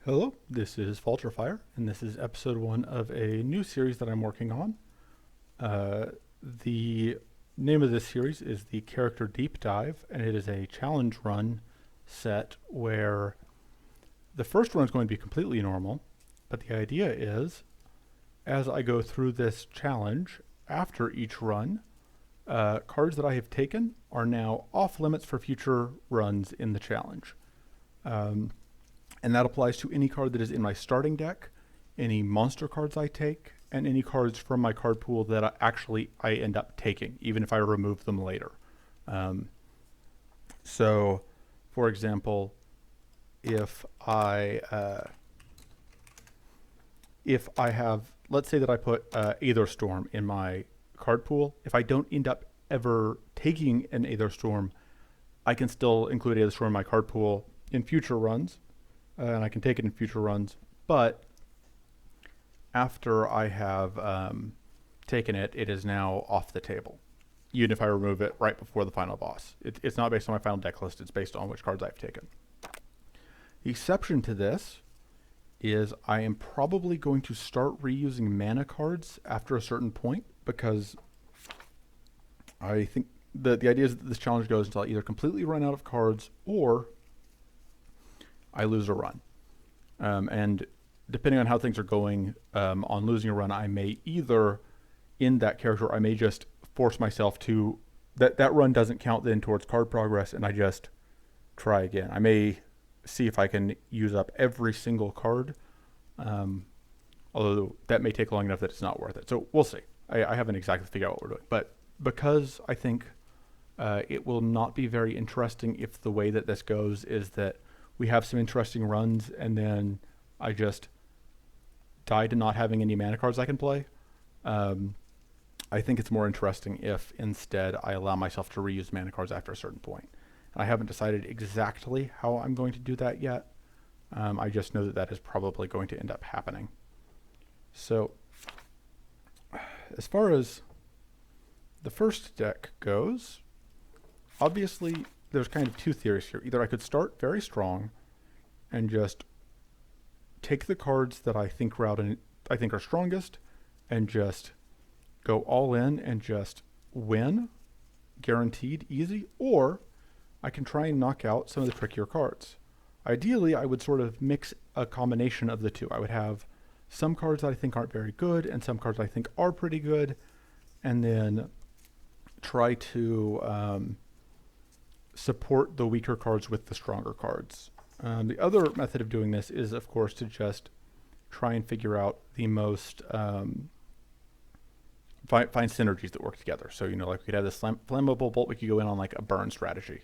Hello, this is Falterfire, and this is episode 1 of a new series that I'm working on. The name of this series is the Character Deep Dive, and it is a challenge run set where the first run is going to be completely normal, but the idea is, as I go through this challenge, after each run, cards that I have taken are now off limits for future runs in the challenge. And that applies to any card that is in my starting deck, any monster cards I take, and any cards from my card pool that I end up taking, even if I remove them later. So, for example, if I have, let's say that I put Aether Storm in my card pool, if I don't end up ever taking an Aether Storm, I can still include Aether Storm in my card pool in future runs. And I can take it in future runs, but after I have taken it, it is now off the table, even if I remove it right before the final boss. It's not based on my final deck list, it's based on which cards I've taken. The exception to this is I am probably going to start reusing mana cards after a certain point, because I think the idea is that this challenge goes until I either completely run out of cards or I lose a run. And depending on how things are going on losing a run, I may either end that character, I may just force myself to, that run doesn't count then towards card progress, and I just try again. I may see if I can use up every single card, although that may take long enough that it's not worth it. So we'll see. I haven't exactly figured out what we're doing. But because I think it will not be very interesting if the way that this goes is that we have some interesting runs, and then I just die to not having any mana cards I can play. I think it's more interesting if instead I allow myself to reuse mana cards after a certain point. And I haven't decided exactly how I'm going to do that yet. I just know that that is probably going to end up happening. So, as far as the first deck goes, obviously there's kind of two theories here. Either I could start very strong and just take the cards that I think are strongest and just go all in and just win, guaranteed, easy, or I can try and knock out some of the trickier cards. Ideally, I would sort of mix a combination of the two. I would have some cards that I think aren't very good and some cards I think are pretty good, and then try to support the weaker cards with the stronger cards. The other method of doing this is, of course, to just try and figure out the most find synergies that work together. So, like we could have this flammable bolt. We could go in on like a burn strategy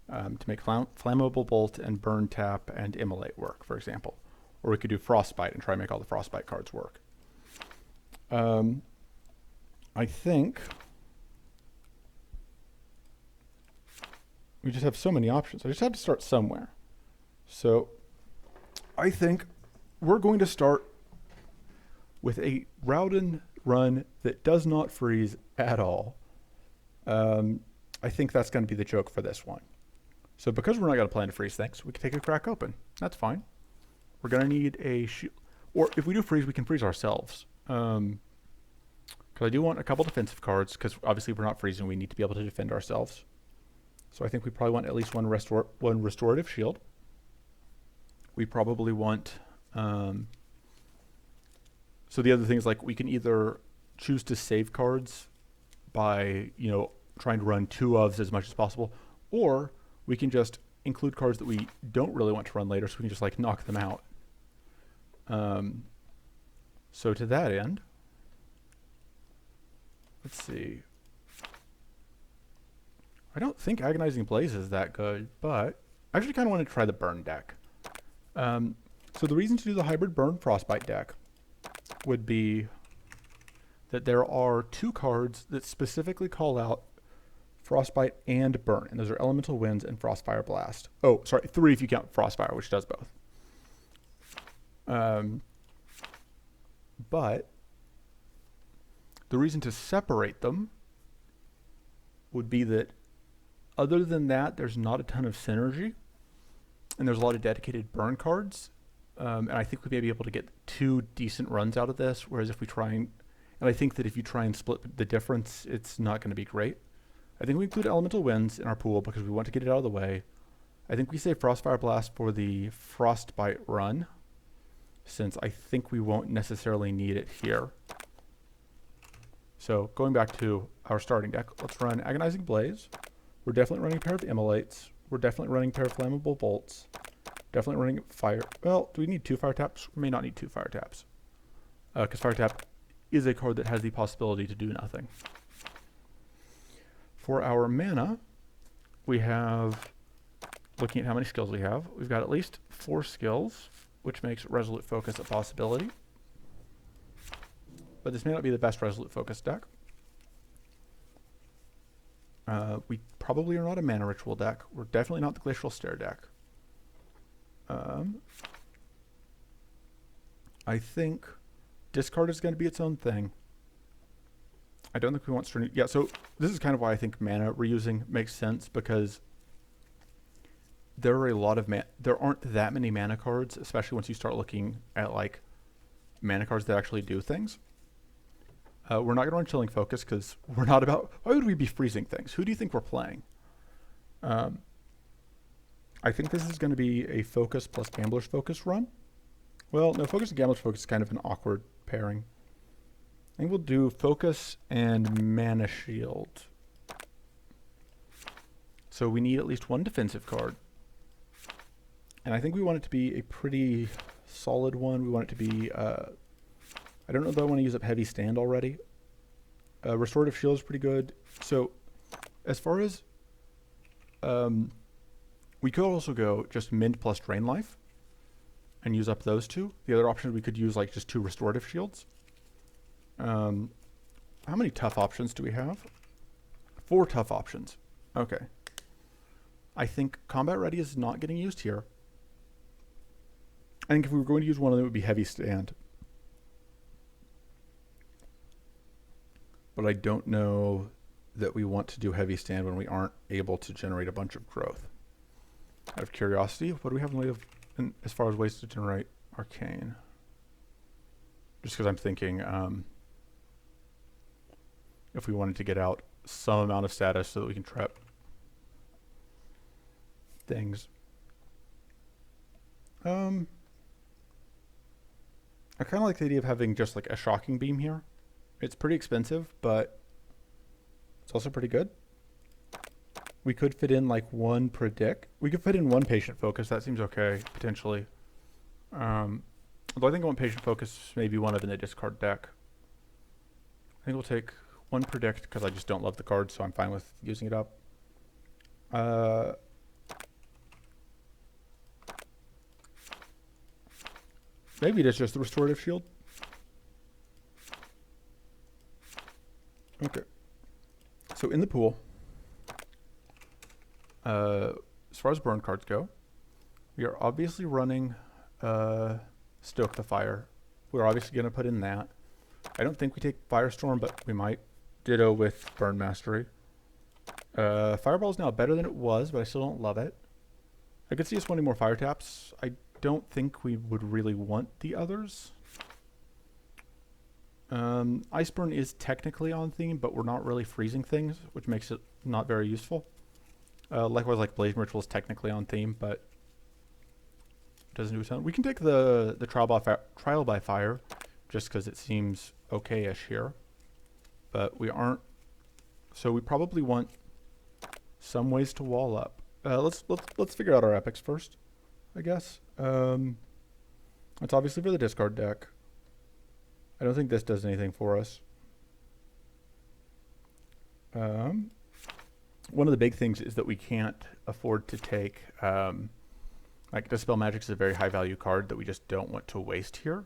to make flammable bolt and burn tap and immolate work, for example. Or we could do frostbite and try and make all the frostbite cards work. I think we just have so many options. I just have to start somewhere. So I think we're going to start with a Raodan run that does not freeze at all. I think that's going to be the joke for this one. So because we're not going to plan to freeze things, we can take a crack open. That's fine. We're going to need a shield. Or if we do freeze, we can freeze ourselves. Because I do want a couple defensive cards, because obviously we're not freezing. We need to be able to defend ourselves. So I think we probably want at least one restorative shield. We probably want... so the other thing is, like, we can either choose to save cards by, trying to run 2 ofs as much as possible, or we can just include cards that we don't really want to run later, so we can just, like, knock them out. So to that end, let's see. I don't think Agonizing Blaze is that good, but I actually kind of want to try the burn deck. So the reason to do the hybrid burn frostbite deck would be that there are 2 cards that specifically call out frostbite and burn, and those are Elemental Winds and Frostfire Blast. Oh, sorry, 3 if you count Frostfire, which does both. But the reason to separate them would be that other than that, there's not a ton of synergy, and there's a lot of dedicated burn cards. And I think we may be able to get 2 decent runs out of this, whereas if we try and I think that if you try and split the difference, it's not going to be great. I think we include Elemental Winds in our pool because we want to get it out of the way. I think we save Frostfire Blast for the Frostbite run, since I think we won't necessarily need it here. So going back to our starting deck, let's run Agonizing Blaze. We're definitely running a pair of Immolates. We're definitely running a pair of Flammable Bolts. Definitely running Fire. Well, do we need 2 Fire Taps? We may not need 2 Fire Taps. Because Fire Tap is a card that has the possibility to do nothing. For our mana, we have, looking at how many skills we have, we've got at least 4 skills, which makes Resolute Focus a possibility. But this may not be the best Resolute Focus deck. We probably are not a Mana Ritual deck. We're definitely not the Glacial Stare deck. I think discard is going to be its own thing. I don't think we want Strenuous. Yeah, so this is kind of why I think mana reusing makes sense, because there are a lot of there aren't that many mana cards, especially once you start looking at like mana cards that actually do things. We're not going to run Chilling Focus because we're not about. Why would we be freezing things? Who do you think we're playing? I think this is going to be a Focus plus Gambler's Focus run. Well, no, Focus and Gambler's Focus is kind of an awkward pairing. I think we'll do Focus and Mana Shield. So we need at least 1 defensive card. And I think we want it to be a pretty solid one. We want it to be, I don't know if I want to use up Heavy Stand already. Restorative Shield is pretty good. So as far as, we could also go just Mint plus Drain Life and use up those 2. The other option, we could use like just 2 Restorative Shields. How many tough options do we have? 4 tough options. Okay. I think Combat Ready is not getting used here. I think if we were going to use one of them, it would be Heavy Stand. But I don't know that we want to do Heavy Stand when we aren't able to generate a bunch of growth. Out of curiosity, what do we have in the way of, as far as ways to generate Arcane? Just because I'm thinking, if we wanted to get out some amount of status so that we can trap things. I kind of like the idea of having just like a Shocking Beam here. It's pretty expensive, but it's also pretty good. We could fit in like 1 Predict. We could fit in 1 Patient Focus. That seems okay, potentially. Although I think 1 Patient Focus may be one of in the discard deck. I think we'll take 1 Predict because I just don't love the card, so I'm fine with using it up. Maybe it is just the Restorative Shield. Okay. So in the pool, as far as burn cards go, we are obviously running Stoke the Fire. We're obviously going to put in that. I don't think we take Firestorm, but we might. Ditto with Burn Mastery. Fireball is now better than it was, but I still don't love it. I could see us wanting more Fire Taps. I don't think we would really want the others. Iceburn is technically on theme, but we're not really freezing things, which makes it not very useful. Likewise, like Blaze Ritual is technically on theme, but it doesn't do a ton. We can take the Trial by Fire, just because it seems okay-ish here. But we aren't, so we probably want some ways to wall up. Let's figure out our epics first, I guess. It's obviously for the discard deck. I don't think this does anything for us. One of the big things is that we can't afford to take, like Dispel Magic is a very high value card that we just don't want to waste here.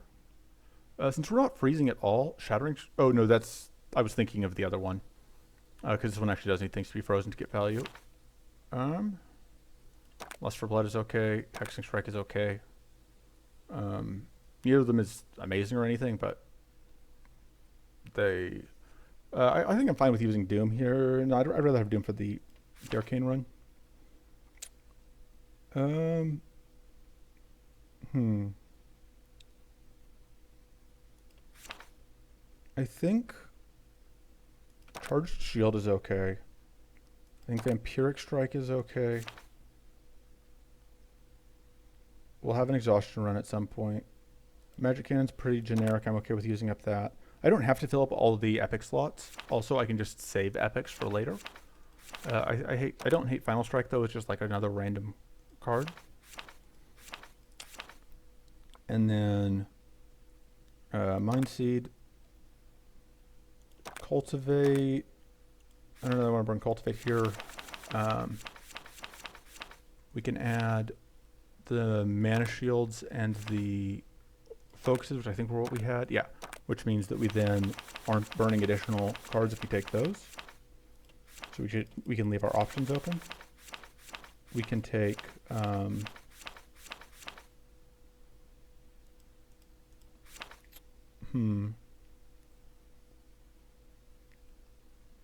Since we're not freezing at all, Shattering, oh no, I was thinking of the other one. Because this one actually does need things to be frozen to get value. Lust for Blood is okay. Hexing Strike is okay. Neither of them is amazing or anything, but they... I think I'm fine with using Doom here. No, I'd rather have Doom for the Arcane run. I think Charged Shield is okay. I think Vampiric Strike is okay. We'll have an Exhaustion run at some point. Magic Cannon's pretty generic. I'm okay with using up that. I don't have to fill up all of the epic slots. Also, I can just save epics for later. I don't hate Final Strike though. It's just like another random card. And then Mind Seed, Cultivate. I don't know. I want to bring Cultivate here. We can add the Mana Shields and the Focuses, which I think were what we had. Yeah, which means that we then aren't burning additional cards if we take those. So we can leave our options open. We can take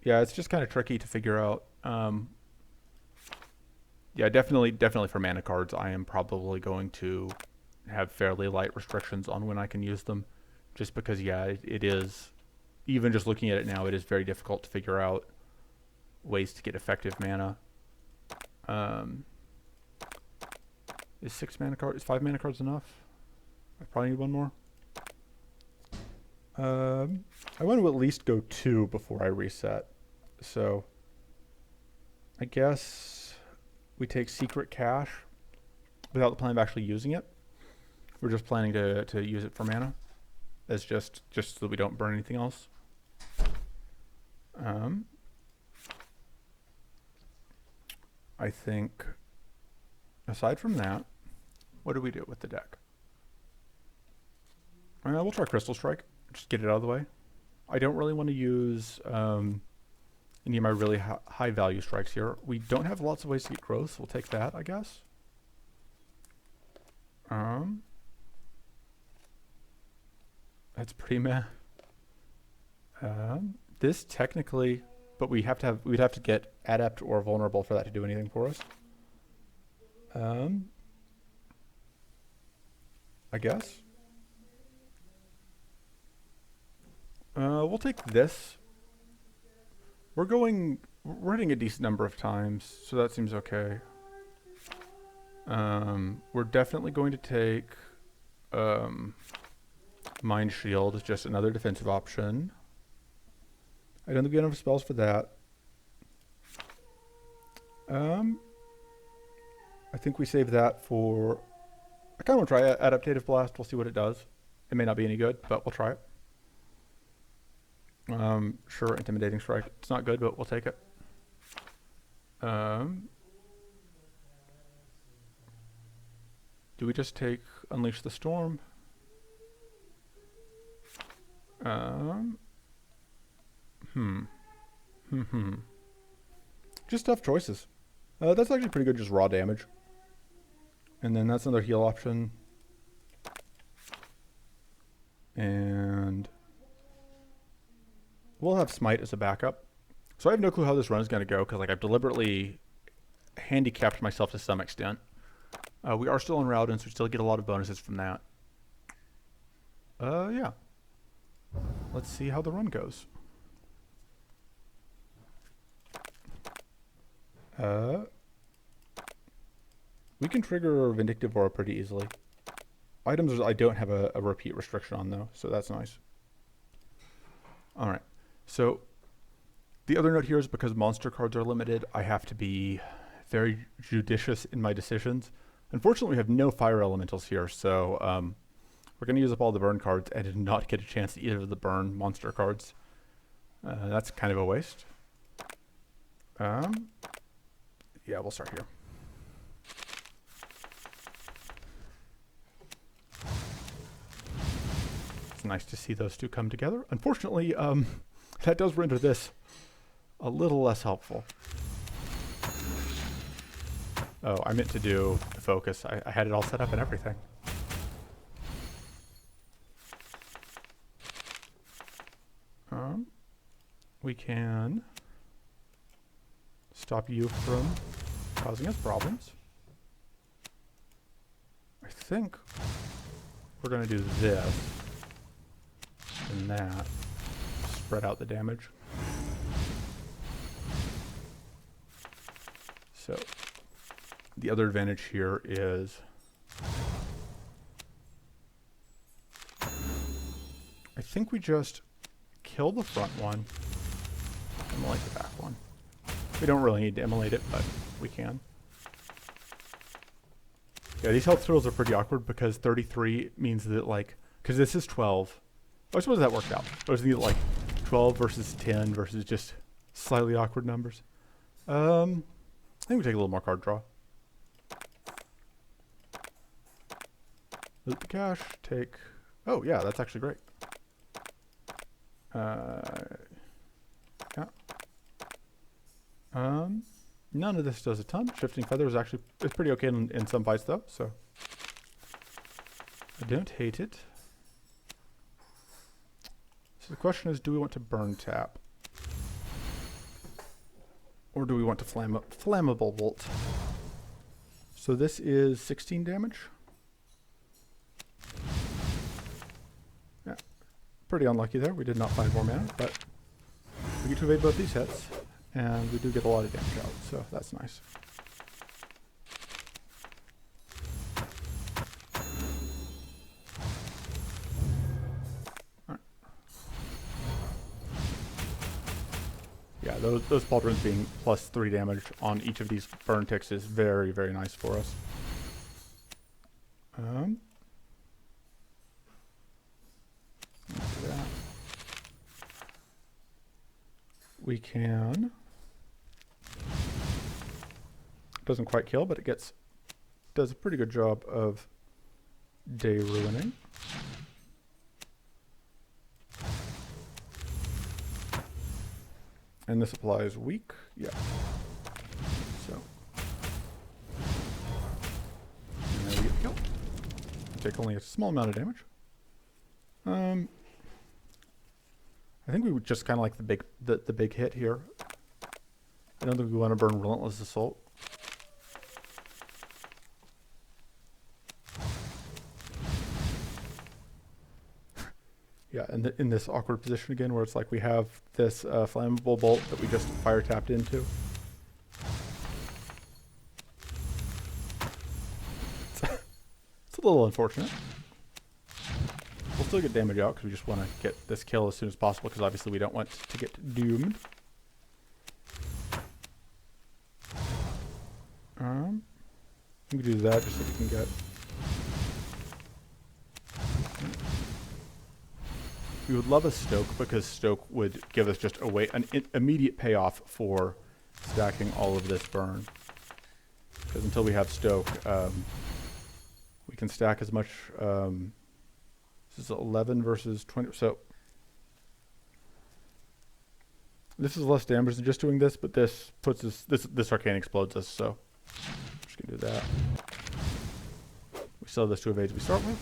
yeah, it's just kind of tricky to figure out. Yeah, definitely for mana cards, I am probably going to have fairly light restrictions on when I can use them, just because, yeah, it is, even just looking at it now, it is very difficult to figure out ways to get effective mana. Is 5 mana cards enough? I probably need one more. I want to at least go 2 before I reset. So I guess we take Secret Cache without the plan of actually using it. We're just planning to use it for mana, as just so that we don't burn anything else. I think aside from that, what do we do with the deck? We'll try Crystal Strike. Just get it out of the way. I don't really want to use any of my really high value strikes here. We don't have lots of ways to get growth, so we'll take that, I guess. That's pretty meh. This technically, but we'd have to get Adept or Vulnerable for that to do anything for us. I guess. We'll take this. We're hitting a decent number of times, so that seems okay. We're definitely going to take Mind Shield, just another defensive option. I don't think we have enough spells for that. I think we save that for... I kind of want to try Adaptative Blast. We'll see what it does. It may not be any good, but we'll try it. Sure, Intimidating Strike. It's not good, but we'll take it. Do we just take Unleash the Storm? Just tough choices. That's actually pretty good, just raw damage. And then that's another heal option. And we'll have Smite as a backup. So I have no clue how this run is going to go, because like I've deliberately handicapped myself to some extent. We are still on Raodan, so we still get a lot of bonuses from that. Yeah. Let's see how the run goes. We can trigger Vindictive Aura pretty easily. Items I don't have a repeat restriction on though, so that's nice. Alright, so the other note here is because monster cards are limited, I have to be very judicious in my decisions. Unfortunately, we have no fire elementals here, so we're going to use up all the burn cards and did not get a chance at either of the burn monster cards. That's kind of a waste. Yeah, we'll start here. It's nice to see those two come together. Unfortunately, that does render this a little less helpful. Oh, I meant to do the focus. I had it all set up and everything. We can stop you from causing us problems. I think we're going to do this and that. spread out the damage. So the other advantage here is I think we just kill the front one, immolate the back one. We don't really need to immolate it, but we can. Yeah, these health totals are pretty awkward because 33 means that, like, because this is 12. I suppose that worked out. I was thinking like 12 versus 10 versus just slightly awkward numbers. I think we take a little more card draw. Loot the cash, take... Oh, yeah, that's actually great. Yeah. None of this does a ton. Shifting Feather is actually... It's pretty okay in some fights, though, so... I don't hate it. So the question is, do we want to burn tap? Or do we want to flammable bolt? So this is 16 damage. Yeah, pretty unlucky there. We did not find more mana, but we get to evade both these hits, and we do get a lot of damage out, so that's nice. Yeah, those pauldrons being plus 3 damage on each of these burn ticks is very, very nice for us. That. We can... Doesn't quite kill, but it does a pretty good job of day ruining. And this applies weak, yeah. So, and there we get the kill. Take only a small amount of damage. I think we would just kind of like the big hit here. I don't think we want to burn Relentless Assault. Yeah, and in this awkward position again, where it's like we have this flammable bolt that we just fire tapped into. It's a little unfortunate. We'll still get damage out because we just want to get this kill as soon as possible, because obviously we don't want to get doomed. We can do that just so we can get... We would love a Stoke, because Stoke would give us just an immediate payoff for stacking all of this burn. Because until we have Stoke, we can stack as much... this is 11 versus 20, so... This is less damage than just doing this, but this puts us... This Arcane explodes us, so... I'm just gonna do that. We still have those 2 evades we start with.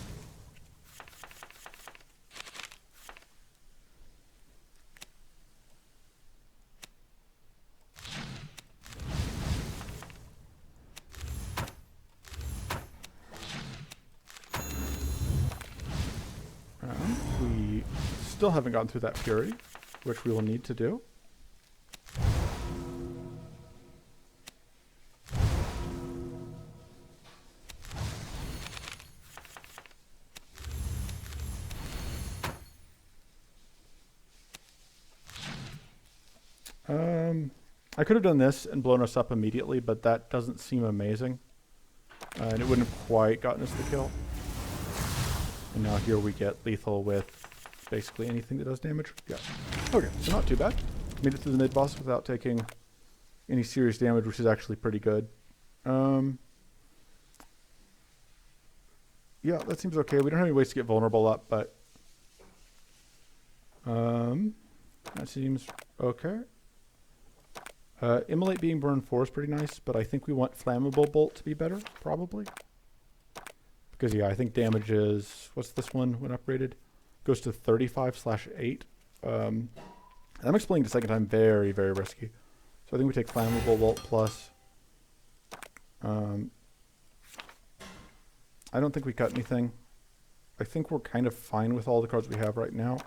We still haven't gotten through that Fury, which we will need to do. I could have done this and blown us up immediately, but that doesn't seem amazing. And it wouldn't have quite gotten us the kill. And now here we get lethal with basically anything that does damage. Yeah. Okay, so not too bad. Made it through the mid-boss without taking any serious damage, which is actually pretty good. Yeah, that seems okay. We don't have any ways to get vulnerable up, but... that seems okay. Immolate being burned 4 is pretty nice, but I think we want Flammable Bolt to be better, probably. Because, yeah, I think damage is... What's this one when upgraded? Goes to 35/8. I'm explaining the second time, very, very risky. So I think we take Flammable Bolt plus... I don't think we cut anything. I think we're kind of fine with all the cards we have right now.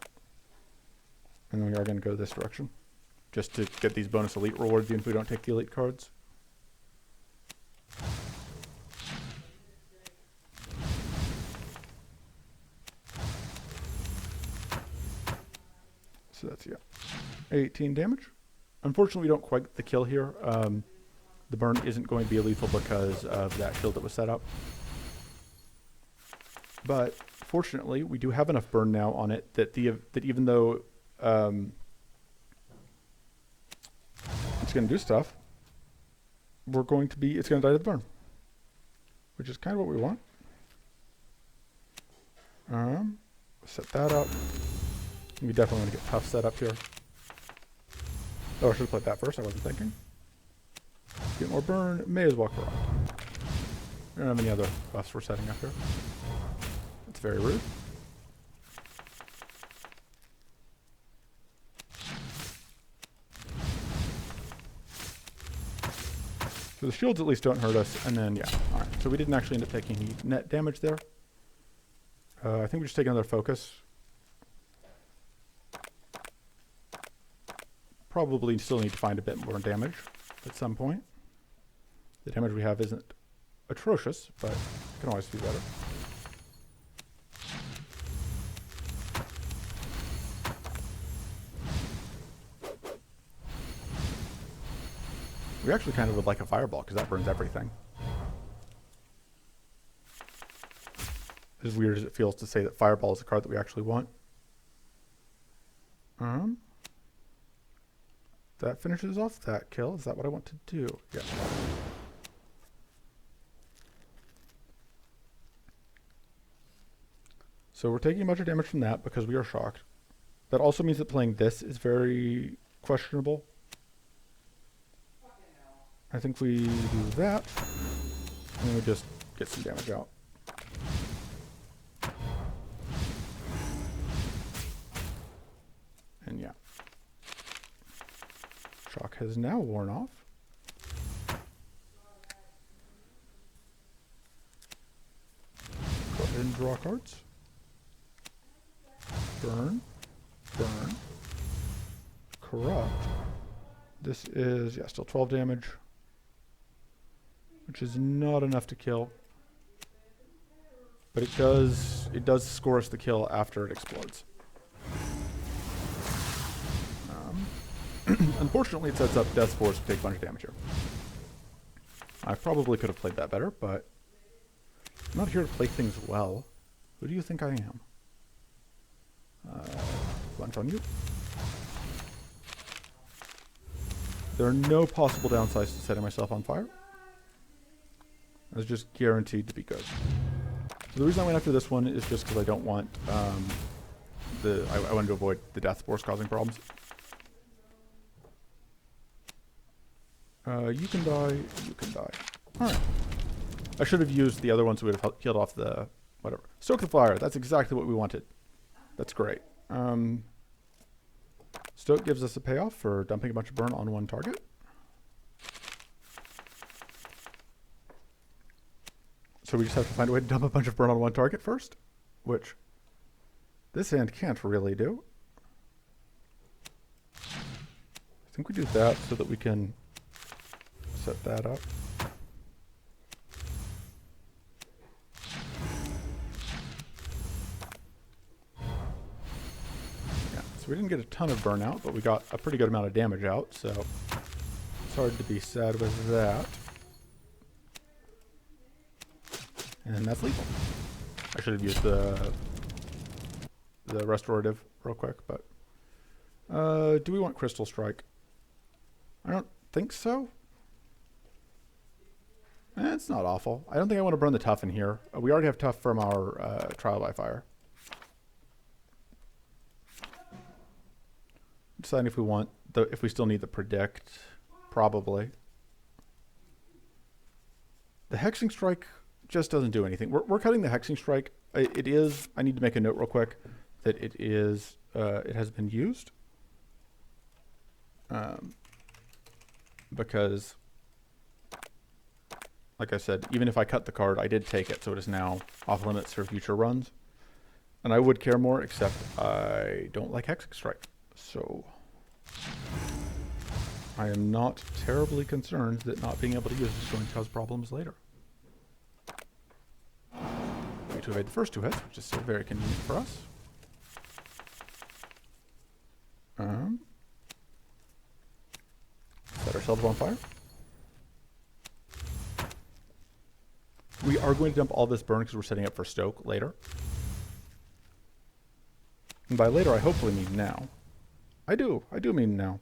And then we are going to go this direction, just to get these bonus elite rewards even if we don't take the elite cards. So that's, yeah, 18 damage. Unfortunately, we don't quite get the kill here. The burn isn't going to be lethal because of that shield that was set up. But fortunately, we do have enough burn now on it that even though it's going to do stuff, it's going to die to the burn, which is kind of what we want. Set that up. We definitely want to get tough set up here. Oh, I should have played that first. I wasn't thinking. Get more burn. May as well corrupt. We don't have any other buffs we're setting up here. That's very rude. So the shields at least don't hurt us. And then, yeah. Alright. So we didn't actually end up taking any net damage there. I think we just take another focus. Probably still need to find a bit more damage at some point. The damage we have isn't atrocious, but it can always be better. We actually kind of would like a fireball because that burns everything. As weird as it feels to say that fireball is the card that we actually want. That finishes off that kill. Is that what I want to do? Yeah. So we're taking a bunch of damage from that because we are shocked. That also means that playing this is very questionable. I think we do that, and then we just get some damage out. And yeah. Shock has now worn off. Go ahead and draw cards. Burn. Burn. Corrupt. This is, yeah, still 12 damage. Which is not enough to kill. But it does score us the kill after it explodes. Unfortunately, it sets up Death Force to take a bunch of damage here. I probably could have played that better, but I'm not here to play things well. Who do you think I am? Lunch on you. There are no possible downsides to setting myself on fire. It's just guaranteed to be good. So the reason I went after this one is just because I don't want I wanted to avoid the Death Force causing problems. You can die, you can die. Alright. I should have used the other ones so we would have healed off the whatever. Stoke the fire, that's exactly what we wanted. That's great. Stoke gives us a payoff for dumping a bunch of burn on one target. So we just have to find a way to dump a bunch of burn on one target first, which this hand can't really do. I think we do that so that we can set that up. Yeah, so we didn't get a ton of burnout, but we got a pretty good amount of damage out, so it's hard to be sad with that. And that's lethal. I should have used the restorative real quick, but do we want Crystal Strike? I don't think so. It's not awful. I don't think I want to burn the tough in here. We already have tough from our trial by fire. Deciding if we want if we still need the predict, probably. The hexing strike just doesn't do anything. We're cutting the hexing strike. It is. I need to make a note real quick that it is. It has been used. Because, like I said, even if I cut the card, I did take it, so it is now off limits for future runs. And I would care more, except I don't like hexing strike. So I am not terribly concerned that not being able to use this is going to cause problems later. We need to evade the first two hits, which is still very convenient for us. Set ourselves on fire. We are going to dump all this burn because we're setting up for stoke later. And by later, I hopefully mean now. I do mean now.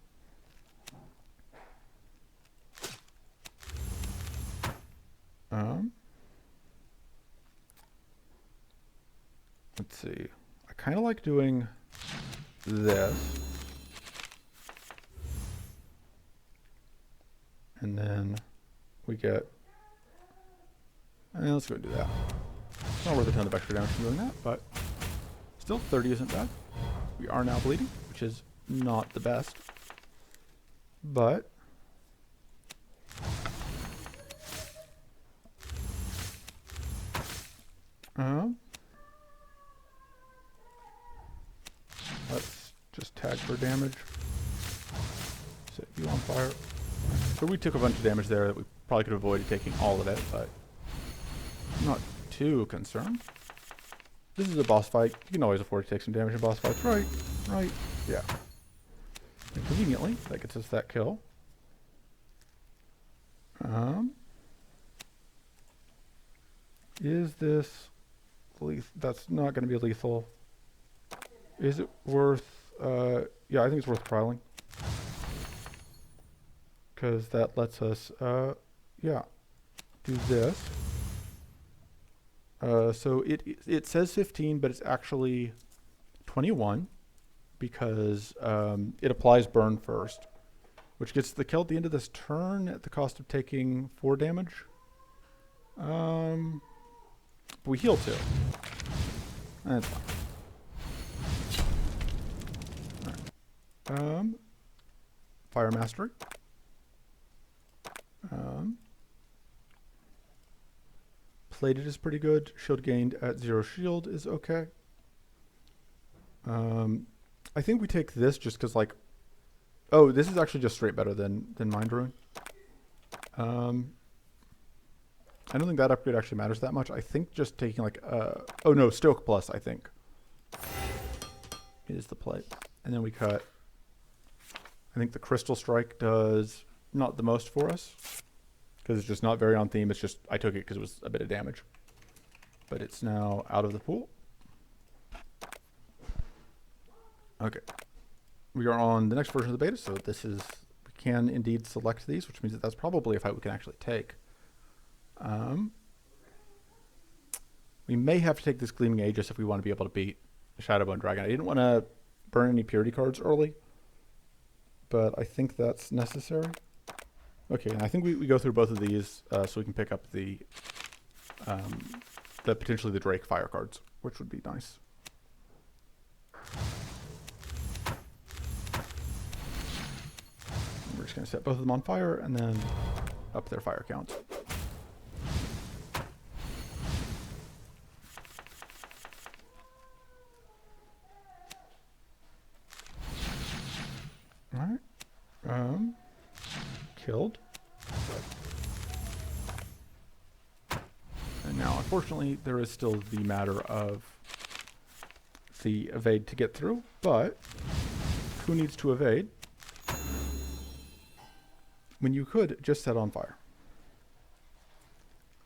Let's see. I kind of like doing this. And then we get... let's go do that. It's not worth a ton of extra damage from doing that, but still 30 isn't bad. We are now bleeding, which is not the best. But let's just tag for damage. Set you on fire. So we took a bunch of damage there that we probably could have avoided taking all of it, but I'm not too concerned. This is a boss fight. You can always afford to take some damage in boss fights, right? Right? Yeah. And conveniently, that gets us that kill. Is this lethal? That's not going to be lethal. Is it worth... yeah, I think it's worth trialing. Because that lets us, yeah, do this. So it says 15, but it's actually 21 because it applies burn first, which gets the kill at the end of this turn at the cost of taking 4 damage. We heal 2. That's fine. All right. Fire Mastery. Plated is pretty good. Shield gained at 0 shield is okay. I think we take this just because, like, oh, this is actually just straight better than Mind Ruin. I don't think that upgrade actually matters that much. I think just taking like oh no, Stoke Plus I think is the play, and then we cut. I think the Crystal Strike does not the most for us because it's just not very on theme. It's just I took it because it was a bit of damage, but it's now out of the pool. Okay, we are on the next version of the beta, so this is, we can indeed select these, which means that that's probably a fight we can actually take. We may have to take this Gleaming Aegis if we want to be able to beat the Shadowbone Dragon. I didn't want to burn any purity cards early, but I think that's necessary. Okay, and I think we go through both of these so we can pick up the potentially the Drake fire cards, which would be nice. We're just going to set both of them on fire and then up their fire count. Alright. Killed. And now, unfortunately, there is still the matter of the evade to get through, but who needs to evade when you could just set on fire?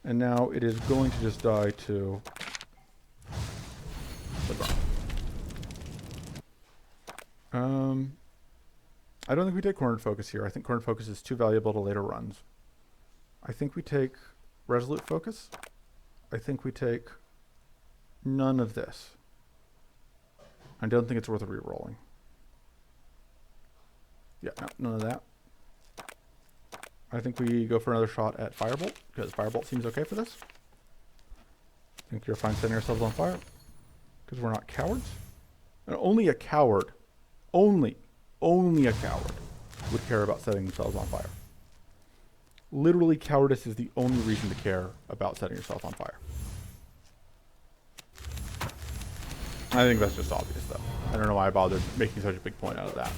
And now it is going to just die to the burn. I don't think we take Cornered Focus here. I think Cornered Focus is too valuable to later runs. I think we take Resolute Focus. I think we take none of this. I don't think it's worth re-rolling. Yeah, no, none of that. I think we go for another shot at Firebolt, because Firebolt seems okay for this. I think you're fine setting ourselves on fire, because we're not cowards. And only a coward, only a coward would care about setting themselves on fire. Literally, cowardice is the only reason to care about setting yourself on fire. I think that's just obvious, though. I don't know why I bothered making such a big point out of that.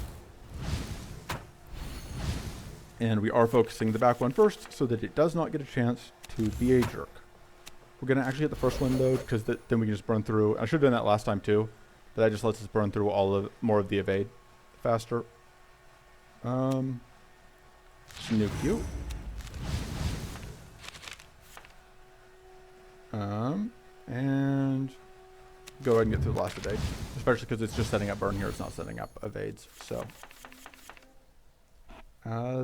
And we are focusing the back one first so that it does not get a chance to be a jerk. We're going to actually hit the first one though, because then we can just burn through. I should have done that last time too. But that just lets us burn through more of the evade faster. Nuke you. And go ahead and get through the last evade. Especially because it's just setting up burn here. It's not setting up evades. So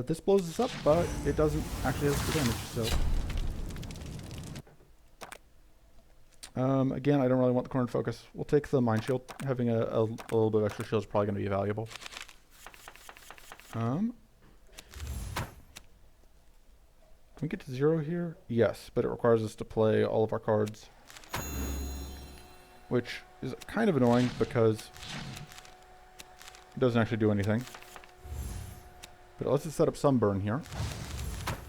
this blows us up, but it doesn't actually hit us for damage. So again, I don't really want the corner focus. We'll take the mind shield. Having a little bit of extra shield is probably going to be valuable. Can we get to 0 here? Yes, but it requires us to play all of our cards, which is kind of annoying because it doesn't actually do anything. But let's just set up some burn here.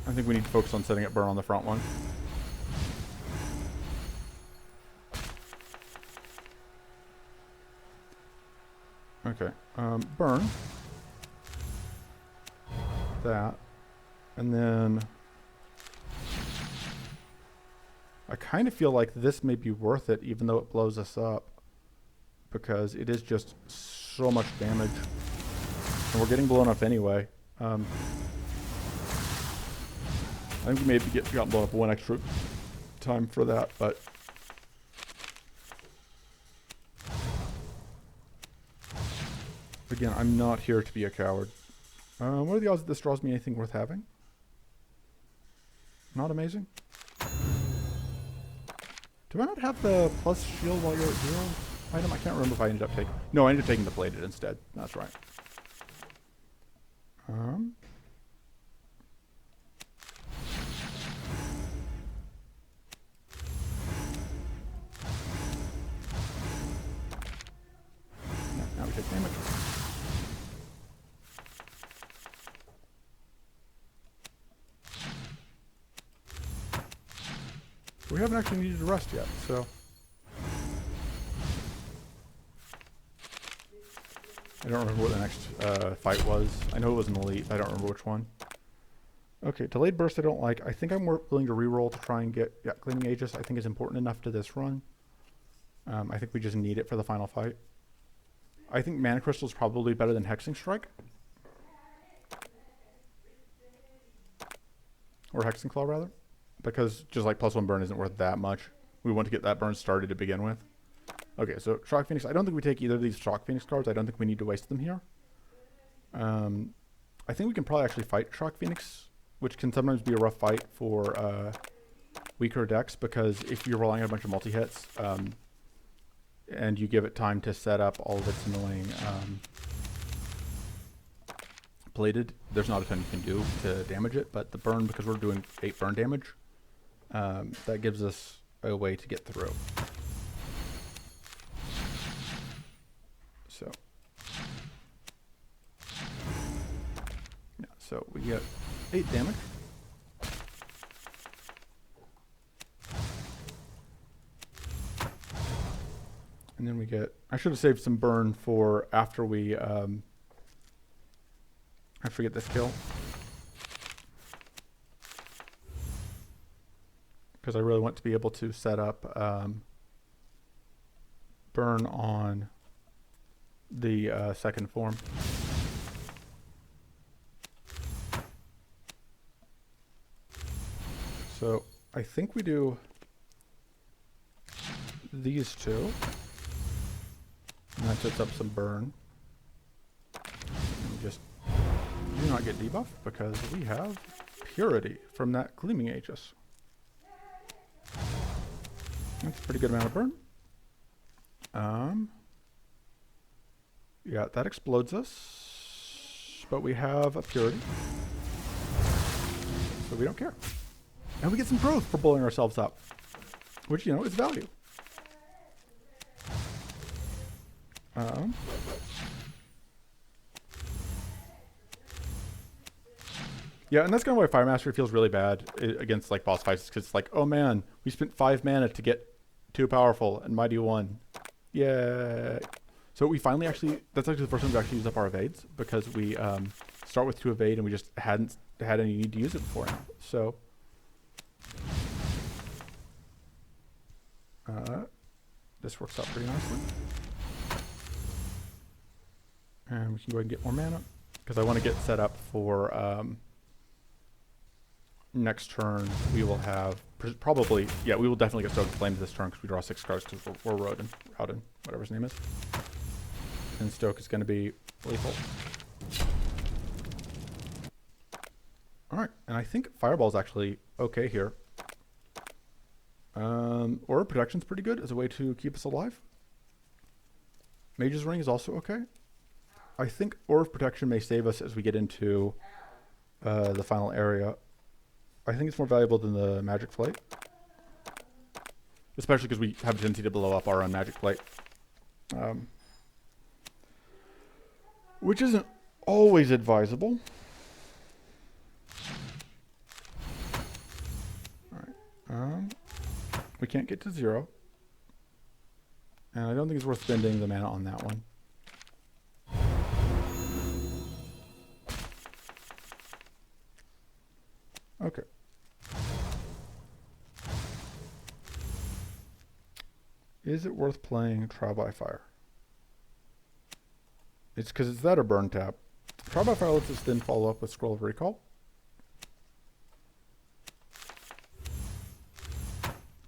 I think we need to focus on setting up burn on the front one. Okay, burn. That. And then I kind of feel like this may be worth it even though it blows us up, because it is just so much damage. And we're getting blown up anyway. I think we maybe got blown up one extra time for that, but again, I'm not here to be a coward. What are the odds that this draws me anything worth having? Not amazing. Do I not have the plus shield while you're at 0 item? I can't remember if I ended up taking... No, I ended up taking the plated instead. That's right. Now we take damage. We haven't actually needed to rest yet, so... I don't remember what the next fight was. I know it was an elite, I don't remember which one. Okay, delayed burst I don't like. I think I'm more willing to reroll to try and get... Yeah, Gleaming Aegis I think is important enough to this run. I think we just need it for the final fight. I think Mana Crystal is probably better than Hexing Strike. Or Hexing Claw, rather. Because just like +1 burn isn't worth that much. We want to get that burn started to begin with. Okay, so Shock Phoenix. I don't think we take either of these Shock Phoenix cards. I don't think we need to waste them here. I think we can probably actually fight Shock Phoenix, which can sometimes be a rough fight for weaker decks, because if you're relying on a bunch of multi-hits, and you give it time to set up all of its annoying plated, there's not a ton you can do to damage it, but the burn, because we're doing 8 burn damage, that gives us a way to get through. So, yeah, so we get 8 damage. And then we get, I should have saved some burn for after we get this kill. Because I really want to be able to set up burn on the second form. So I think we do these two. And that sets up some burn. And we just do not get debuffed because we have Purity from that Gleaming Aegis. That's a pretty good amount of burn. Yeah, that explodes us. But we have a Purity. So we don't care. And we get some growth for blowing ourselves up. Which, you know, is value. Yeah, and that's kind of why Fire Mastery feels really bad against like boss fights, because it's like, oh man, we spent 5 mana to get 2 powerful and Mighty 1. Yeah. So we finally that's actually the first time we've actually used up our evades, because we start with 2 evade and we just hadn't had any need to use it before now. So this works out pretty nicely. And we can go ahead and get more mana, because I want to get set up for next turn. We will have probably, yeah, we will definitely get Stoked Flames this turn because we draw 6 cards because we're Raodan, whatever his name is. And Stoke is going to be lethal. Alright, and I think Fireball is actually okay here. Aura Protection's pretty good as a way to keep us alive. Mage's Ring is also okay. I think Aura of Protection may save us as we get into the final area. I think it's more valuable than the Magic Plate. Especially because we have a tendency to blow up our own Magic Plate. Which isn't always advisable. Alright. We can't get to 0. And I don't think it's worth spending the mana on that one. Okay. Is it worth playing Trial by Fire? It's because it's that or Burn Tap. Trial by Fire lets us then follow up with Scroll of Recall.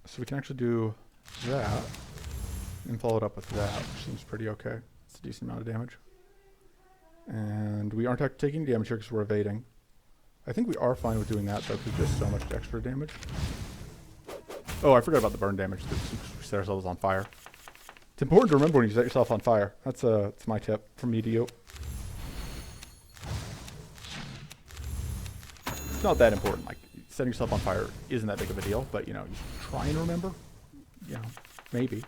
So we can actually do that and follow it up with that, which seems pretty okay. It's a decent amount of damage. And we aren't actually taking damage here because we're evading. I think we are fine with doing that though, because there's so much extra damage. Oh, I forgot about the burn damage. We set ourselves on fire. It's important to remember when you set yourself on fire. That's my tip from me to you. It's not that important. Like, setting yourself on fire isn't that big of a deal, but you know, you should try and remember. You know, maybe.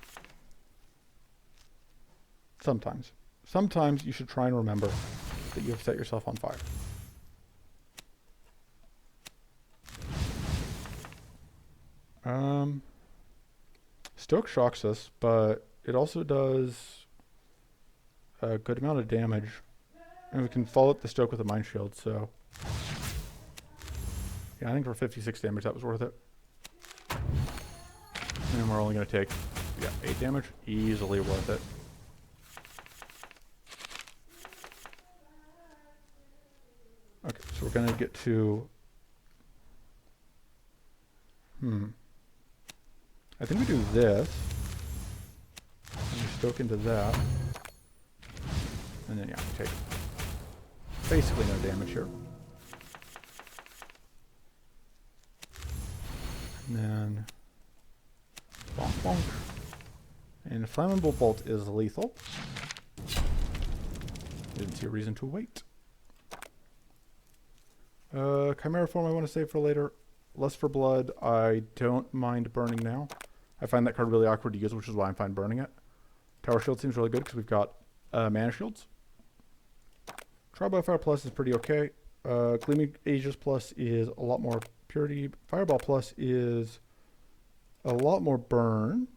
Sometimes you should try and remember that you have set yourself on fire. Stoke shocks us, but it also does a good amount of damage. And we can follow up the Stoke with a Mind Shield, so... yeah, I think for 56 damage that was worth it. And we're only going to take, 8 damage. Easily worth it. Okay, so we're going to get to... I think we do this. And we Stoke into that. And then, yeah, we take basically no damage here. And then... bonk, bonk. And Flammable Bolt is lethal. Didn't see a reason to wait. Chimera Form I want to save for later. Lust for Blood, I don't mind burning now. I find that card really awkward to use, which is why I'm fine burning it. Tower Shield seems really good because we've got mana shields. Trial by Fire Plus is pretty okay. Gleaming Aegis Plus is a lot more purity. Fireball Plus is a lot more burn.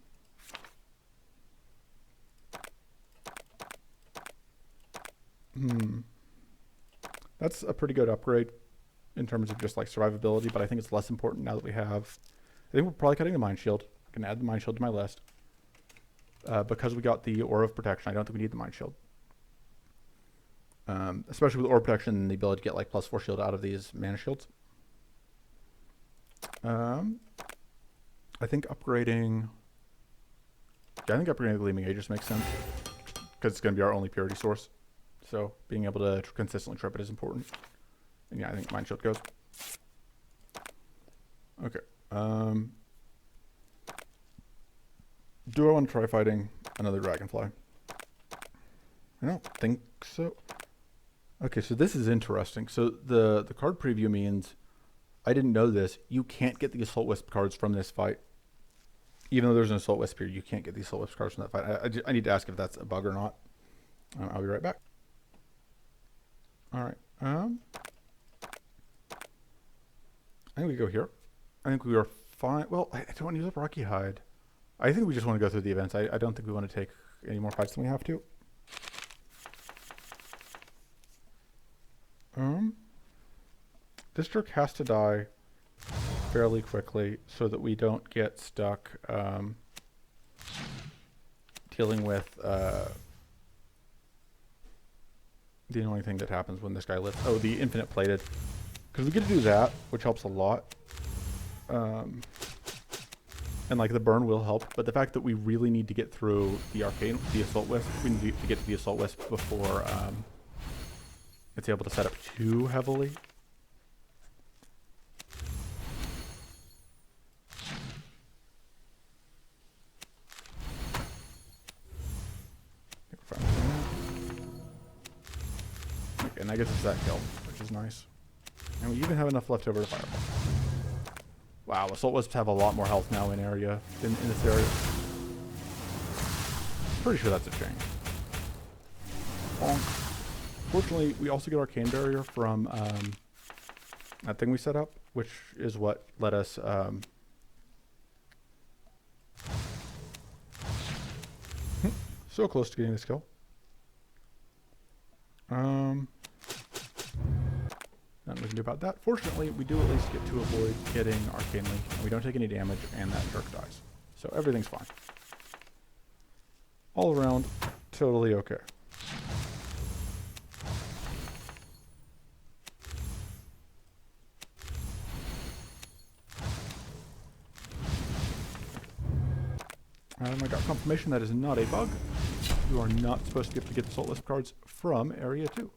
That's a pretty good upgrade in terms of just like survivability, but I think it's less important now that we have... I think we're probably cutting the Mind Shield. I can add the Mind Shield to my list. Because we got the Aura of Protection, I don't think we need the Mind Shield. Especially with Aura of Protection and the ability to get like +4 shield out of these mana shields. I think upgrading... yeah, I think upgrading the Gleaming Aegis makes sense. Because it's going to be our only purity source. So being able to consistently trip it is important. And yeah, I think Mind Shield goes. Okay. Do I want to try fighting another Dragonfly? I don't think so. Okay, so this is interesting. So the card preview means, I didn't know this, you can't get the Assault Wisp cards from this fight. Even though there's an Assault Wisp here, you can't get the Assault Wisp cards from that fight. I need to ask if that's a bug or not. I'll be right back. Alright. I think we go here. I think we are fine. Well, I don't want to use up Rocky Hide. I think we just want to go through the events. I don't think we want to take any more fights than we have to. This jerk has to die fairly quickly so that we don't get stuck dealing with the annoying thing that happens when this guy lifts. Oh, the infinite plated. Because we get to do that, which helps a lot. And like the burn will help, but the fact that we really need to get through the arcane, the assault wisp, we need to get to the assault wisp before it's able to set up too heavily. Okay, and I guess it's that kill, which is nice. And we even have enough left over to fireball. Wow, assault wisps have a lot more health now in area in this area. Pretty sure that's a change. Bonk. Fortunately, we also get arcane barrier from that thing we set up, which is what let us so close to getting this kill. Nothing we can do about that. Fortunately, we do at least get to avoid getting arcane link, and we don't take any damage, and that jerk dies. So everything's fine. All around, totally okay. I got confirmation that is not a bug. You are not supposed to be able to get the assault wisp cards from area 2.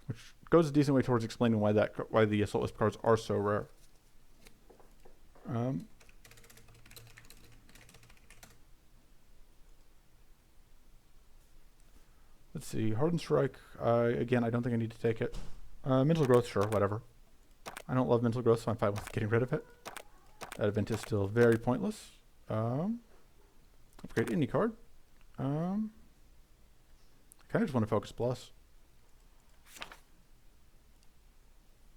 Which goes a decent way towards explaining why the assault wisp cards are so rare. Let's see, Hardened Strike. Again, I don't think I need to take it. Mental Growth, sure, whatever. I don't love Mental Growth, so I'm fine with getting rid of it. That event is still very pointless. Upgrade any card. I kind of just want to focus plus.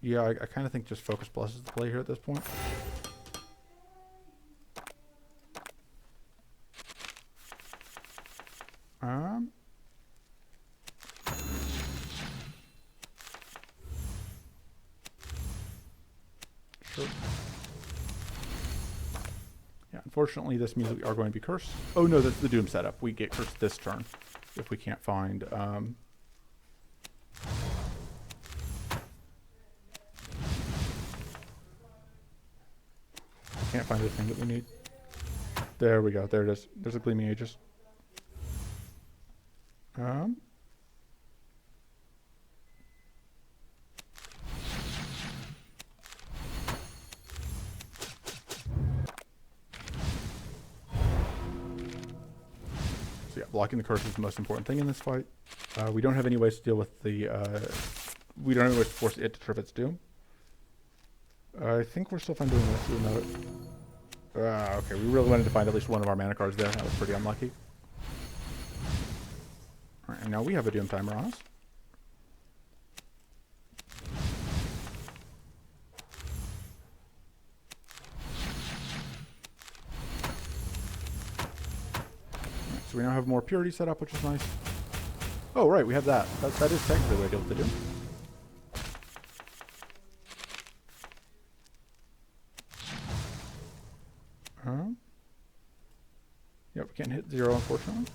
Yeah, I kind of think just focus plus is the play here at this point. Sure. Yeah, unfortunately this means that we are going to be cursed. Oh no, that's the Doom setup. We get cursed this turn if we can't find can't find the thing that we need. There we go. There it is. There's a Gleaming Aegis. So yeah, blocking the curse is the most important thing in this fight. We don't have any ways to deal with the... we don't have any ways to force it to trip its Doom. I think we're still fine doing this, even though okay, we really wanted to find at least one of our mana cards there. That was pretty unlucky. Alright, and now we have a Doom timer on us. Right, so we now have more purity set up, which is nice. Oh, right, we have that. That is technically what I deal with the Doom. Yep, we can't hit 0, unfortunately.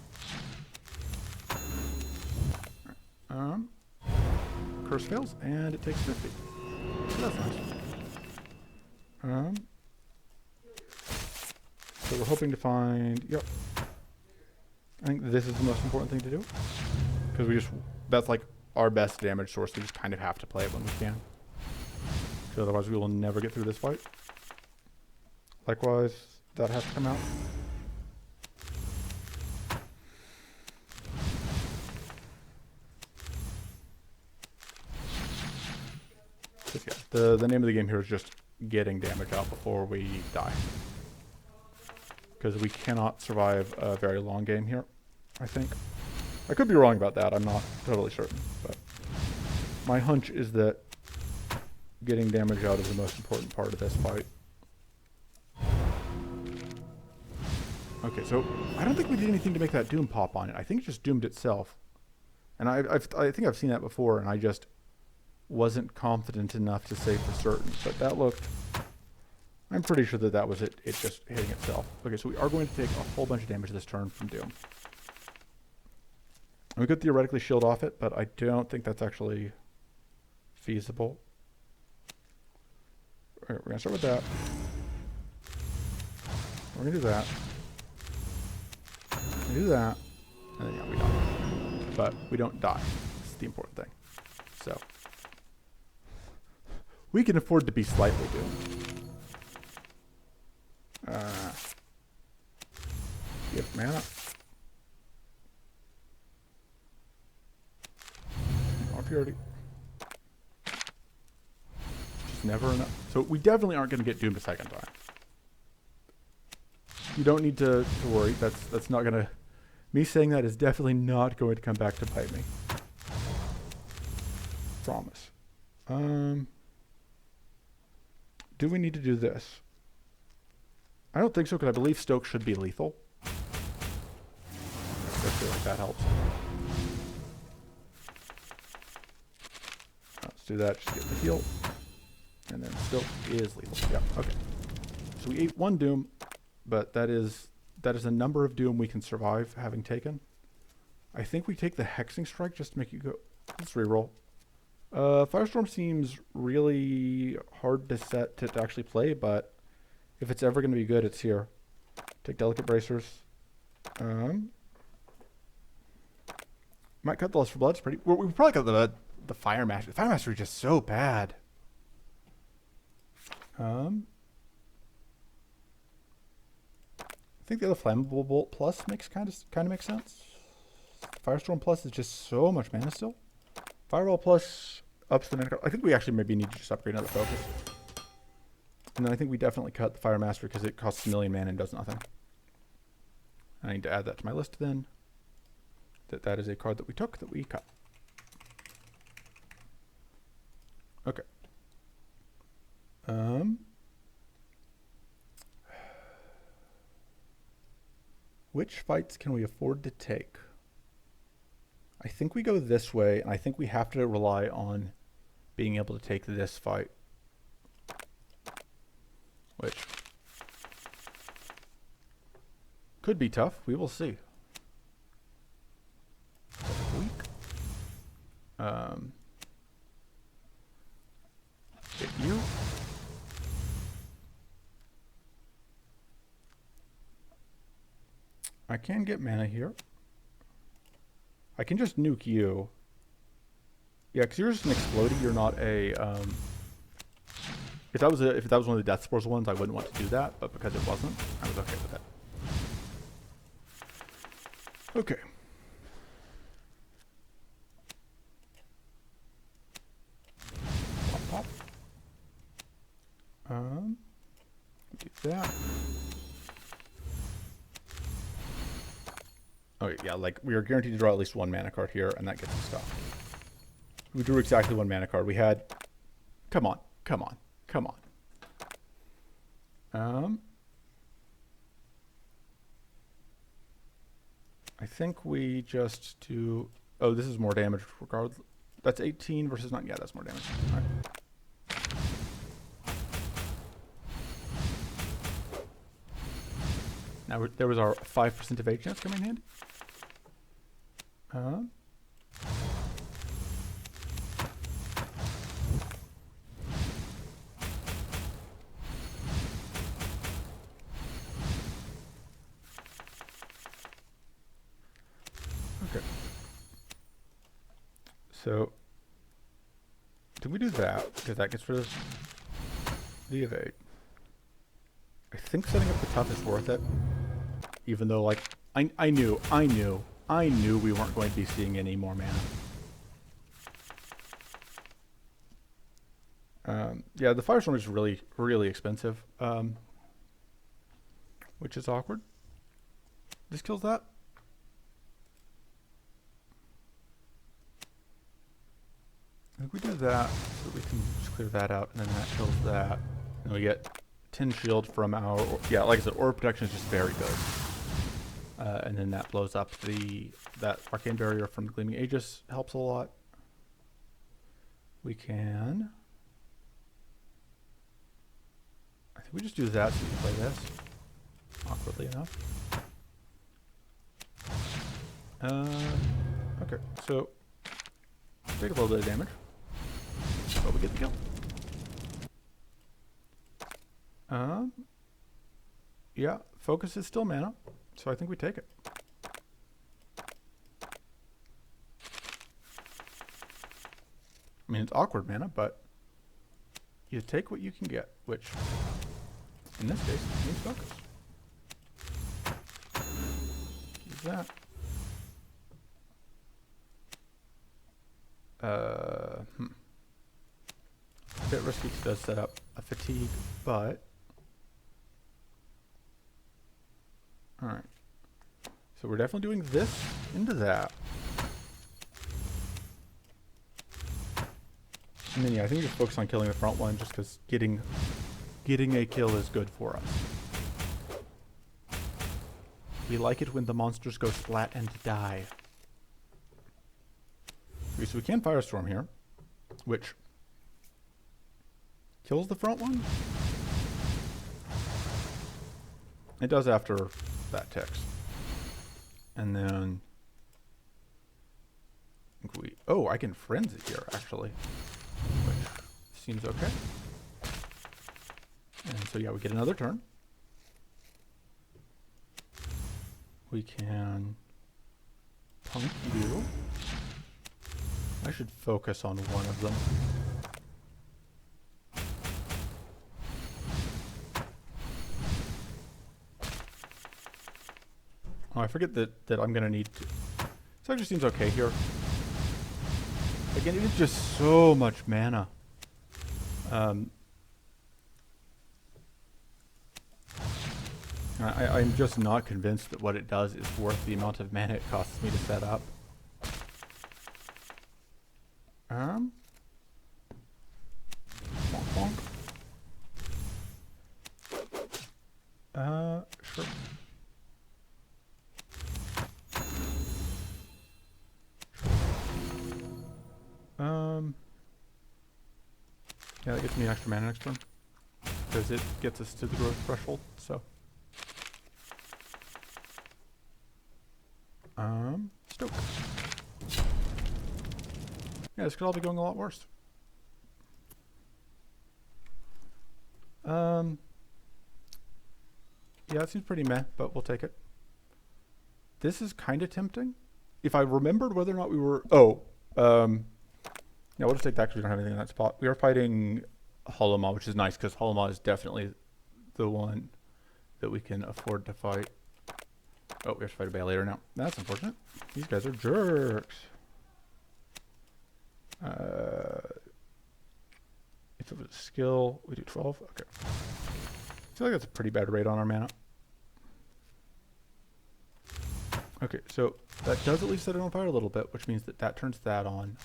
Curse fails, and it takes 50. So that's nice. So we're hoping to find... Yep. I think this is the most important thing to do. Because we just... That's like our best damage source. We just kind of have to play it when we can. So otherwise we will never get through this fight. Likewise, that has to come out. Yeah, the name of the game here is just getting damage out before we die. Because we cannot survive a very long game here, I think. I could be wrong about that, I'm not totally certain. But my hunch is that getting damage out is the most important part of this fight. Okay, so I don't think we did anything to make that Doom pop on it. I think it just doomed itself. And I think I've seen that before, and I just wasn't confident enough to say for certain, but that looked... I'm pretty sure that that was it just hitting itself. Okay, so we are going to take a whole bunch of damage this turn from Doom. We could theoretically shield off it, but I don't think that's actually feasible. All right, we're going to start with that. We're going to do that. We're going to do that. And then, yeah, we die. But we don't die. That's the important thing. So, we can afford to be slightly doomed. Give mana. More purity. Just never enough. So we definitely aren't going to get doomed a second time. You don't need to worry. That's not going to... Me saying that is definitely not going to come back to bite me. Promise. Do we need to do this? I don't think so, because I believe Stoke should be lethal. I feel like that helps. Let's do that, just get the heal. And then Stoke is lethal. Yep, okay. So we ate one Doom, but that is a number of Doom we can survive having taken. I think we take the Hexing Strike just to make you go... Let's reroll. Firestorm seems really hard to set to actually play, but if it's ever going to be good, it's here. Take Delicate Bracers. Might cut the Lust for Blood. It's pretty... We probably cut the Fire Master. The Fire Master is just so bad. I think the other Flammable Bolt Plus kind of makes sense. Firestorm Plus is just so much mana still. Fireball Plus ups the mana. I think we actually maybe need to just upgrade another focus. And then I think we definitely cut the Fire Master because it costs 1 million mana and does nothing. I need to add that to my list then. That is a card that we took that we cut. Okay. Which fights can we afford to take? I think we go this way, and I think we have to rely on being able to take this fight. Which could be tough. We will see. Weak. Hit you. I can get mana here. I can just nuke you. Yeah, because you're just an explodey. You're not a... If that was one of the Death Spores ones, I wouldn't want to do that. But because it wasn't, I was okay with it. Okay. Pop, pop. Do that. Okay, yeah, like we are guaranteed to draw at least one mana card here, and that gets us stuff. We drew exactly one mana card. We had... Come on, come on, come on. I think we just do... Oh, this is more damage regardless. That's 18 versus 9. Yeah, that's more damage. All right. Now there was our 5% evade chance coming in handy. Okay. So, do we do that? Because that gets rid of the evade. I think setting up the tough is worth it. Even though, like, I knew we weren't going to be seeing any more mana. Yeah, the Firestorm is really, really expensive. Which is awkward. This kills that. I think we do that, so we can just clear that out, and then that kills that. And we get 10 shield from our... Yeah, like I said, Aura Protection is just very good. And then that blows up that Arcane Barrier from the Gleaming Aegis helps a lot. We can... I think we just do that so we can play this. Awkwardly enough. Okay, so take a little bit of damage, but we get the kill. Yeah, focus is still mana, so I think we take it. I mean, it's awkward mana, but you take what you can get, which in this case means focus. Use that. A bit risky because it does set up a fatigue, but alright. So we're definitely doing this into that. And then yeah, I think we just focus on killing the front one just because getting a kill is good for us. We like it when the monsters go splat and die. Okay, so we can Firestorm here, which kills the front one. It does after that ticks. And then I think we... Oh, I can Frenzy here, actually. Which seems okay. And so yeah, we get another turn. We can punk you. I should focus on one of them. Oh, I forget that I'm going to need to... This actually seems okay here. Again, it is just so much mana. I'm just not convinced that what it does is worth the amount of mana it costs me to set up. Bonk, bonk. Sure. Yeah, that gets me extra mana next turn. Because it gets us to the growth threshold, so. Stoke. Yeah, this could all be going a lot worse. Yeah, it seems pretty meh, but we'll take it. This is kind of tempting. If I remembered whether or not we were... Oh, yeah, we'll just take that because we don't have anything in that spot. We are fighting Hollow Maw, which is nice because Hollow Maw is definitely the one that we can afford to fight. Oh, we have to fight a Bay later now. That's unfortunate. These guys are jerks. If it was a skill, we do 12. Okay. I feel like that's a pretty bad rate on our mana. Okay, so that does at least set it on fire a little bit, which means that that turns that on.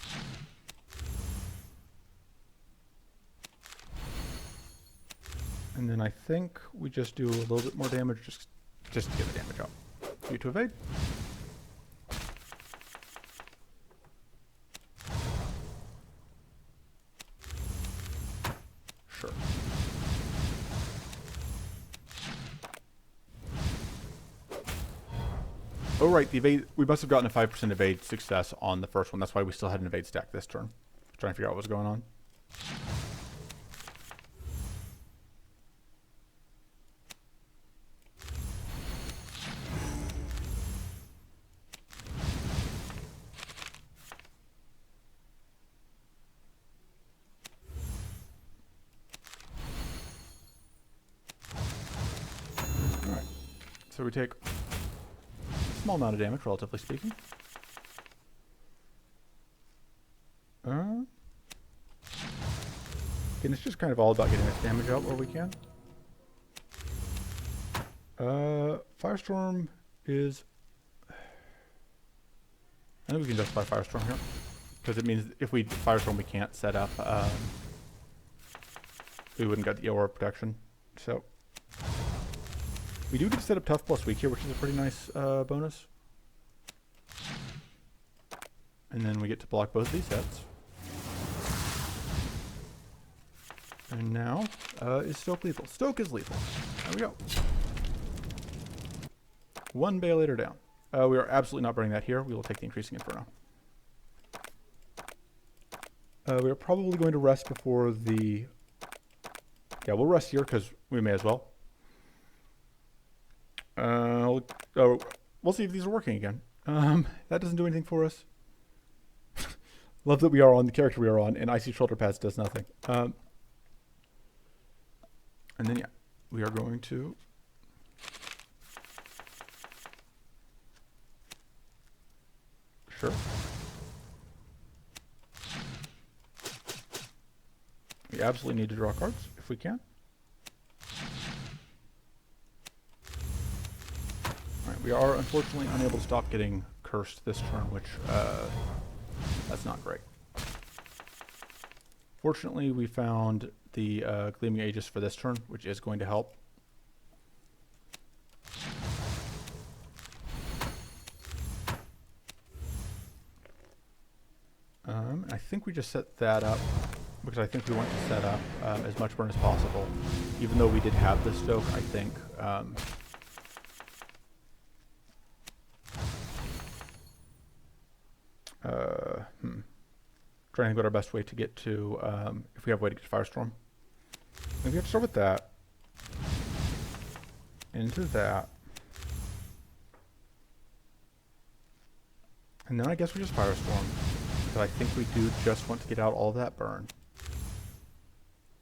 And then I think we just do a little bit more damage just to get the damage out. You to evade. Sure. Oh right, the evade, we must have gotten a 5% evade success on the first one. That's why we still had an evade stack this turn. Trying to figure out what was going on. So we take a small amount of damage, relatively speaking. And it's just kind of all about getting this damage out where we can. Firestorm is... I think we can justify Firestorm here. Because it means if we Firestorm, we can't set up... we wouldn't get the aura protection. So... We do get to set up Tough plus Weak here, which is a pretty nice bonus. And then we get to block both of these hits. And now, is Stoke lethal? Stoke is lethal. There we go. One Bay later down. We are absolutely not burning that here. We will take the increasing inferno. We are probably going to rest before the... Yeah, we'll rest here because we may as well. We'll see if these are working again. That doesn't do anything for us. Love that we are on the character we are on, and Icy Shoulder Pads does nothing. And then, yeah, we are going to... Sure. We absolutely need to draw cards, if we can. Alright, we are unfortunately unable to stop getting cursed this turn, which, that's not great. Fortunately, we found the Gleaming Aegis for this turn, which is going to help. I think we just set that up because I think we want to set up as much burn as possible. Even though we did have the Stoke, I think trying to think about our best way to get to, if we have a way to get to Firestorm. I think we have to start with that. Into that. And then I guess we just Firestorm. Because I think we do just want to get out all of that burn.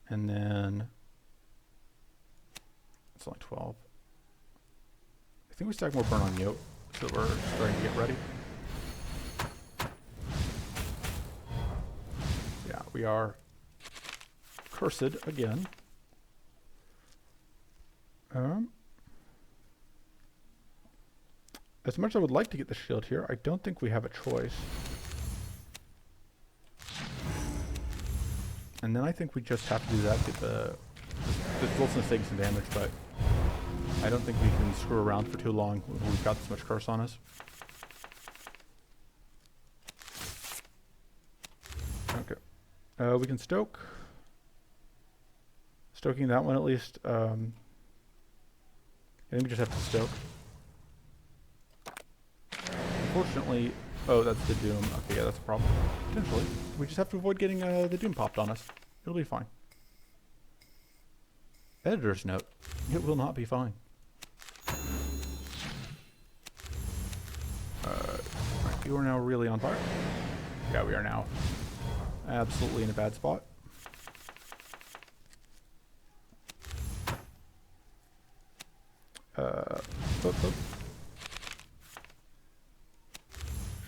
And then... It's only 12. I think we stack more burn on Yote, so that we're starting to get ready. Yeah, we are cursed again. As much as I would like to get the shield here, I don't think we have a choice. And then I think we just have to do that to get the Wilson's taking some damage, but I don't think we can screw around for too long when we've got this much curse on us. Okay. We can stoke. Stoking that one at least. I think we just have to stoke. Unfortunately, oh, that's the Doom. Okay, yeah, that's a problem. Potentially. We just have to avoid getting the Doom popped on us. It'll be fine. Editor's note. It will not be fine. Right, you are now really on fire. Yeah, we are now absolutely in a bad spot.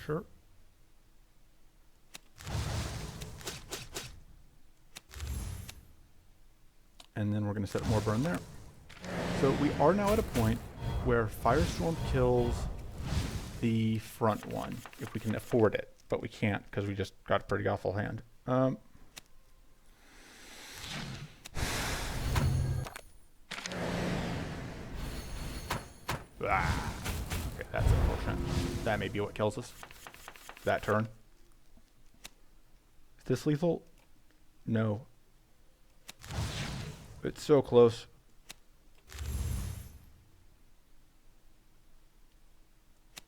Sure. And then we're going to set more burn there. So we are now at a point where Firestorm kills the front one, if we can afford it. But we can't, because we just got a pretty awful hand. Okay, that's unfortunate. That may be what kills us. That turn. Is this lethal? No. It's so close.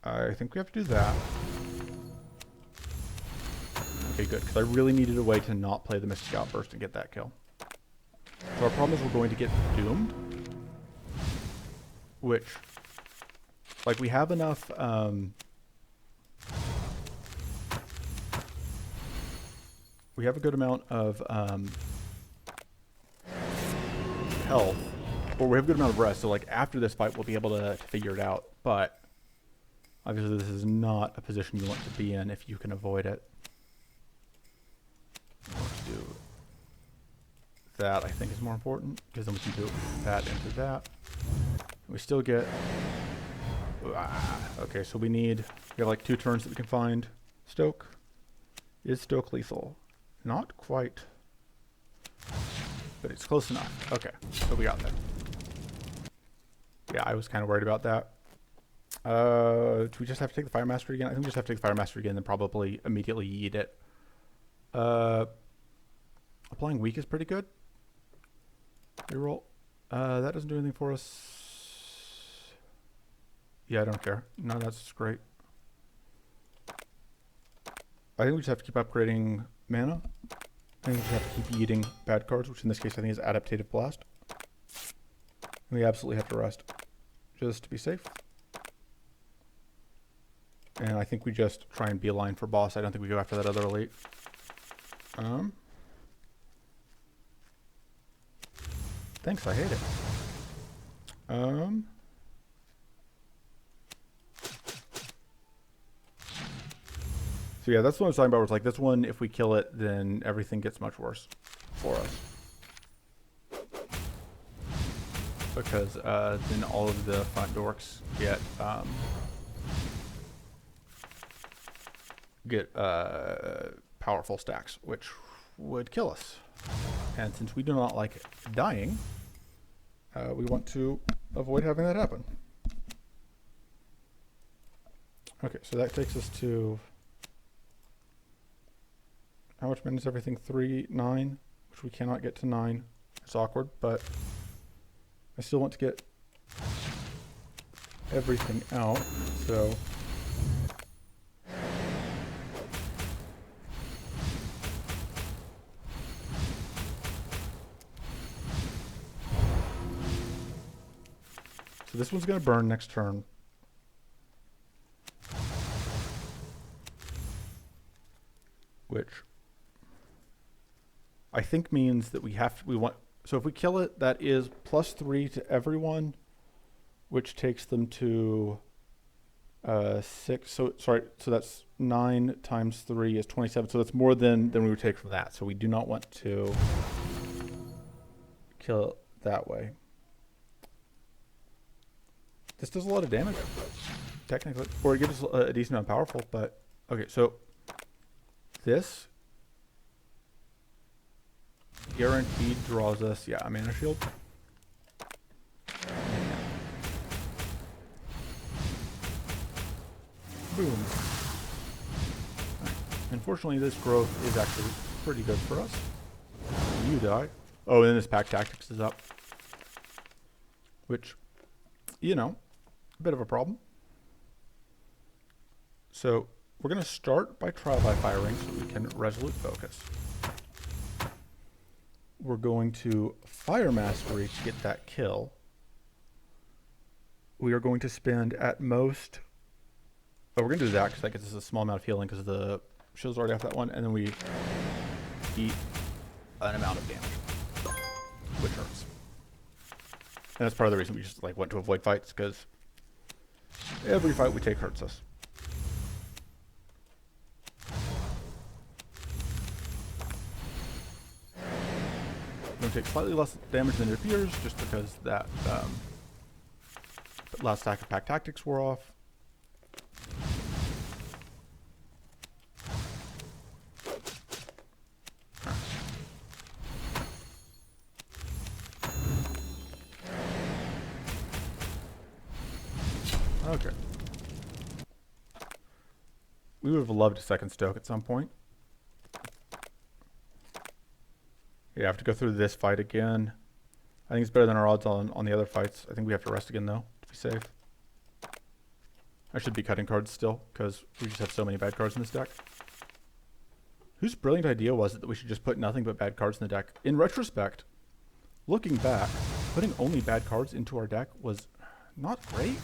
I think we have to do that. Okay, good, because I really needed a way to not play the Mystic Outburst and get that kill. So our problem is we're going to get doomed. Which, like, we have enough, we have a good amount of, health, or we have a good amount of rest, so like after this fight we'll be able to figure it out, but obviously this is not a position you want to be in if you can avoid it. Let's do that, I think is more important, because then we can do that into that. We still get, okay, so we have like 2 turns that we can find. Stoke. Is Stoke lethal? Not quite. But it's close enough. Okay, so we got there. Yeah, I was kind of worried about that. Do we just have to take the Fire Mastery again? I think we just have to take the Fire Mastery again and then probably immediately yeet it. Applying Weak is pretty good. Reroll. That doesn't do anything for us. Yeah, I don't care. No, that's great. I think we just have to keep upgrading mana. I think we just have to keep eating bad cards, which in this case I think is Adaptative Blast. We absolutely have to rest, just to be safe. And I think we just try and beeline for boss. I don't think we go after that other elite. Thanks, I hate it. So yeah, that's what I was talking about. Where it's like this one, if we kill it, then everything gets much worse for us. Because then all of the front dorks get powerful stacks, which would kill us. And since we do not like dying, we want to avoid having that happen. Okay, so that takes us to... How much mana is everything? 3, 9, which we cannot get to 9. It's awkward, but I still want to get everything out, so... So this one's going to burn next turn. Which I think means that we want... So if we kill it, that is +3 to everyone, which takes them to 6. So sorry, so that's 9 times 3 is 27. So that's more than we would take from that. So we do not want to kill it that way. This does a lot of damage, technically, or it gives us a decent amount of powerful. But okay, so this guaranteed draws us, yeah, a mana shield. Boom. Right. Unfortunately, this growth is actually pretty good for us. You die. Oh, and then this pack tactics is up, which, you know, a bit of a problem. So we're going to start by trial by firing so we can resolute focus. We're going to fire mastery to get that kill. We are going to spend at most... Oh, we're going to do that because that gets us a small amount of healing because the shield's already off that one. And then we eat an amount of damage, which hurts. And that's part of the reason we just like went to avoid fights, because every fight we take hurts us. We're going to take slightly less damage than it appears, just because that last stack of pack tactics wore off. Okay. We would have loved a second stoke at some point. Yeah, I have to go through this fight again. I think it's better than our odds on the other fights. I think we have to rest again, though, to be safe. I should be cutting cards still, because we just have so many bad cards in this deck. Whose brilliant idea was it that we should just put nothing but bad cards in the deck? In retrospect, looking back, putting only bad cards into our deck was not great.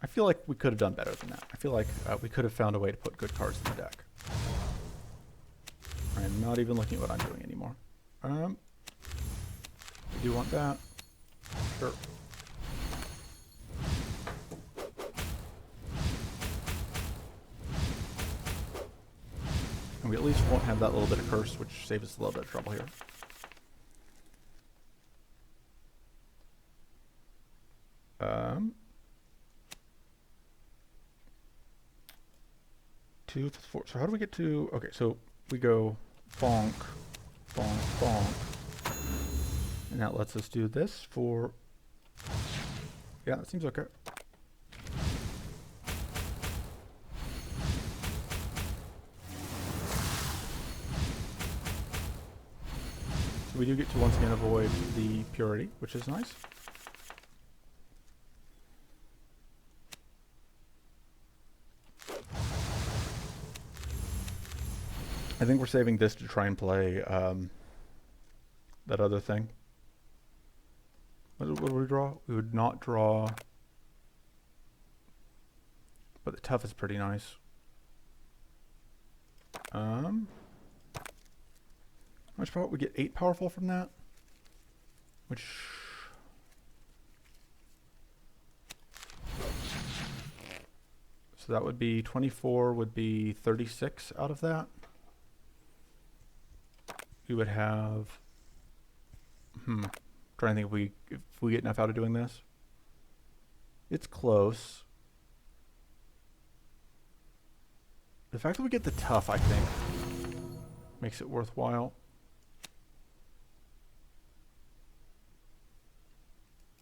I feel like we could have done better than that. I feel like we could have found a way to put good cards in the deck. I'm not even looking at what I'm doing anymore. I do want that. Sure. And we at least won't have that little bit of curse, which saves us a little bit of trouble here. Two, 4. So how do we get to... Okay, so we go bonk, bonk, bonk. And that lets us do this for... Yeah, that seems okay. So we do get to once again avoid the purity, which is nice. I think we're saving this to try and play that other thing. What would we draw? We would not draw, but the tough is pretty nice. How much power? We get 8 powerful from that, which so that would be 24. Would be 36 out of that. We would have. Trying to think if we get enough out of doing this. It's close. The fact that we get the tough, I think, makes it worthwhile.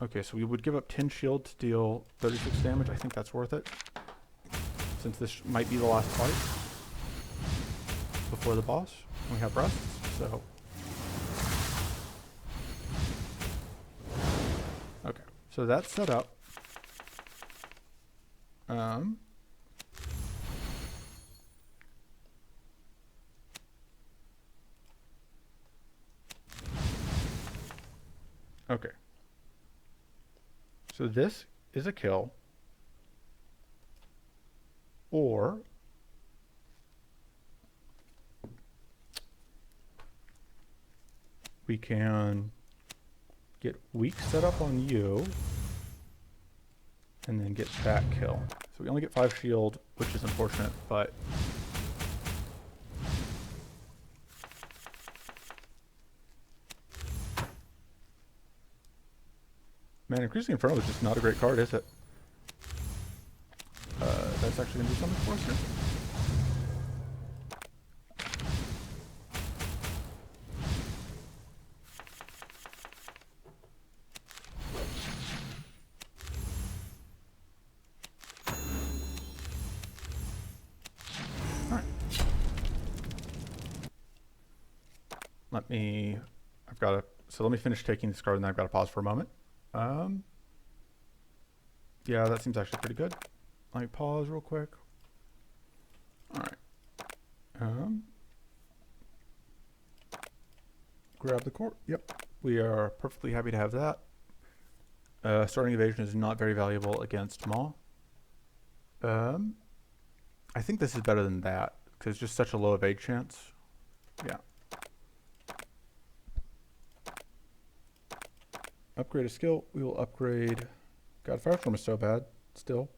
Okay, so we would give up 10 shield to deal 36 damage. I think that's worth it, since this might be the last fight before the boss. We have breasts, so. Okay, so that's set up. Okay. So this is a kill. Or we can get weak set up on you and then get that kill. So we only get 5 shield, which is unfortunate, but man, increasing Inferno is just not a great card, is it? That's actually going to do something for us here. Alright. So let me finish taking this card and then I've got to pause for a moment. Yeah, that seems actually pretty good. Let me pause real quick. Alright. Grab the core. Yep. We are perfectly happy to have that. Starting evasion is not very valuable against Maw. I think this is better than that, because it's just such a low evade chance. Yeah. Upgrade a skill. We will upgrade. God, Firestorm is so bad still.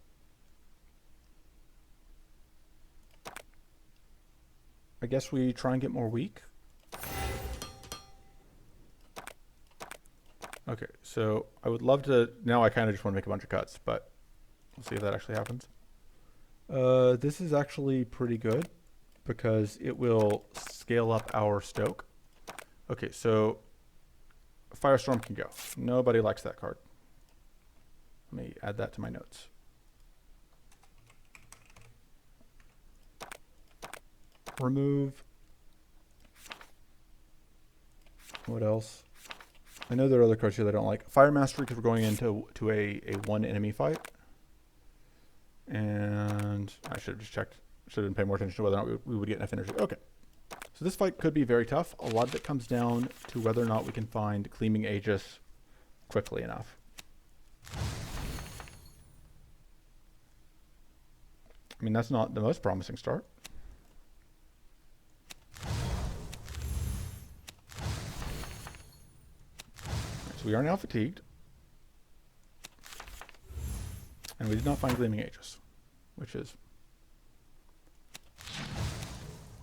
I guess we try and get more weak. Okay, so I would love to. Now I kind of just want to make a bunch of cuts, but we'll see if that actually happens. This is actually pretty good because it will scale up our stoke. Okay, so Firestorm can go. Nobody likes that card. Let me add that to my notes. Remove. What else? I know there are other cards here that I don't like. Fire Mastery, because we're going into a one enemy fight. And I should have just checked. Should have been paying more attention to whether or not we would get enough energy. Okay. So this fight could be very tough. A lot of it comes down to whether or not we can find Gleaming Aegis quickly enough. I mean, that's not the most promising start. So we are now fatigued. And we did not find Gleaming Aegis, which is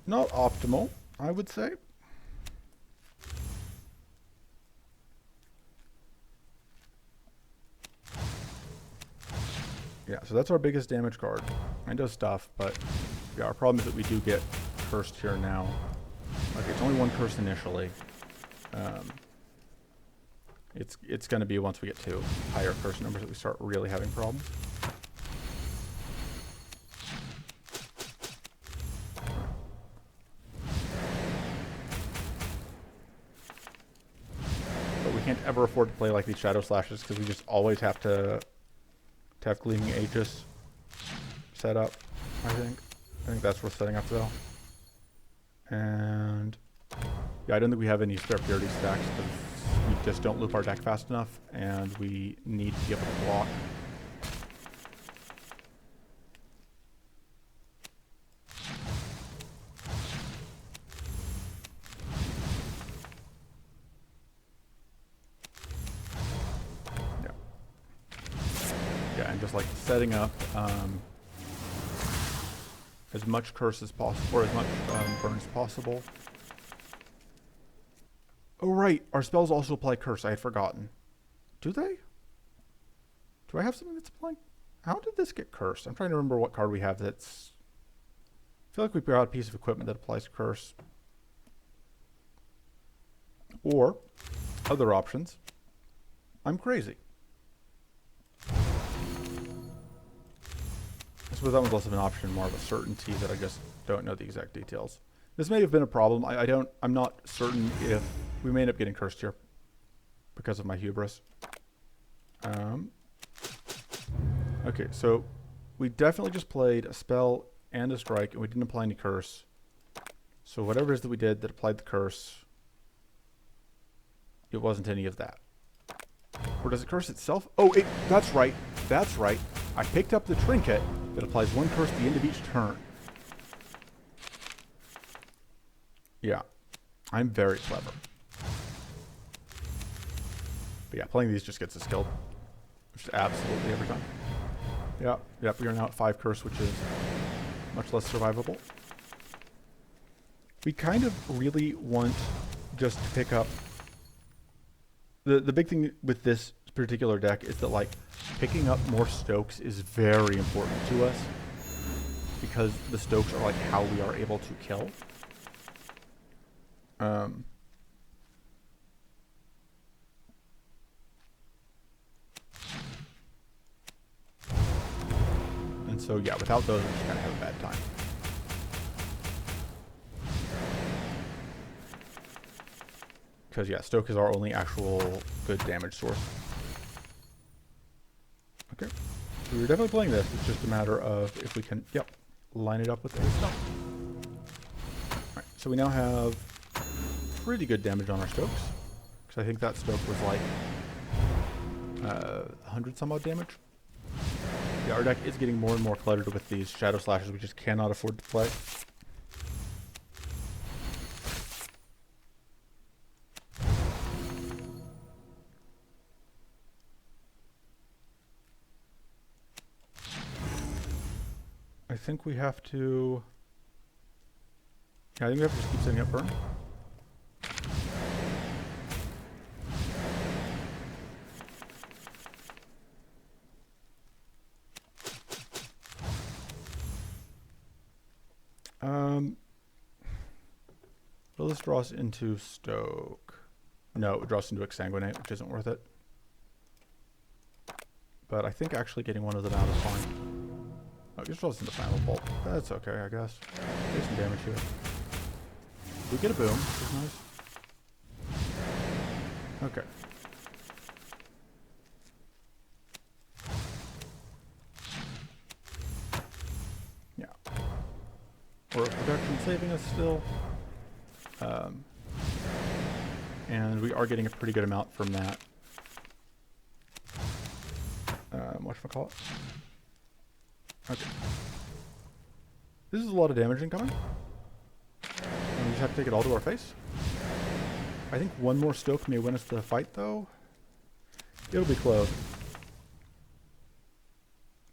not optimal, I would say. Yeah, so that's our biggest damage card. It does stuff, but yeah, our problem is that we do get cursed here now. Okay, it's only one curse initially. It's going to be once we get to higher curse numbers that we start really having problems. can't ever afford to play like these Shadow Slashes because we just always have to have Gleaming Aegis set up, I think. I think that's worth setting up though. And yeah, I don't think we have any spare purity stacks because we just don't loop our deck fast enough and we need to be able to block. Yeah, and just like setting up as much curse as possible, or as much burn as possible. Oh right, our spells also apply curse. I had forgotten. Do they? Do I have something that's applying? How did this get cursed? I'm trying to remember what card we have that's... I feel like we got a piece of equipment that applies curse. Or, other options. I'm crazy. I suppose that one's less of an option, more of a certainty that I just don't know the exact details. This may have been a problem. I'm not certain if we may end up getting cursed here because of my hubris. Okay, so we definitely just played a spell and a strike, and we didn't apply any curse. So whatever it is that we did that applied the curse, it wasn't any of that. Or does it curse itself? Oh, that's right. That's right. I picked up the trinket that applies one curse at the end of each turn. Yeah, I'm very clever. But yeah, playing these just gets us killed. Just absolutely every time. Yep, we are now at 5 curse, which is much less survivable. We kind of really want just to pick up... The big thing with this particular deck is that, like, picking up more Stokes is very important to us. Because the Stokes are, like, how we are able to kill. And so, yeah, without those, we just kind of have a bad time. Because, yeah, Stoke is our only actual good damage source. Okay. So we're definitely playing this. It's just a matter of if we can, line it up with the stuff. Alright, so we now have pretty good damage on our Stokes. Because I think that Stoke was like 100 some odd damage. Yeah, our deck is getting more and more cluttered with these Shadow Slashes we just cannot afford to play. I think we have to... Yeah, I think we have to just keep setting up burn. Will this draw us into Stoke? No, it would draw us into Exsanguinate, which isn't worth it. But I think actually getting one of them out is fine. Oh, it just draws us into Final Bolt. That's okay, I guess. Take some damage here. We get a boom, which is nice. Okay. Yeah. Or protection saving us still. And we are getting a pretty good amount from that. Whatchamacallit? Okay. This is a lot of damage incoming. And we just have to take it all to our face. I think one more Stoke may win us the fight, though. It'll be close.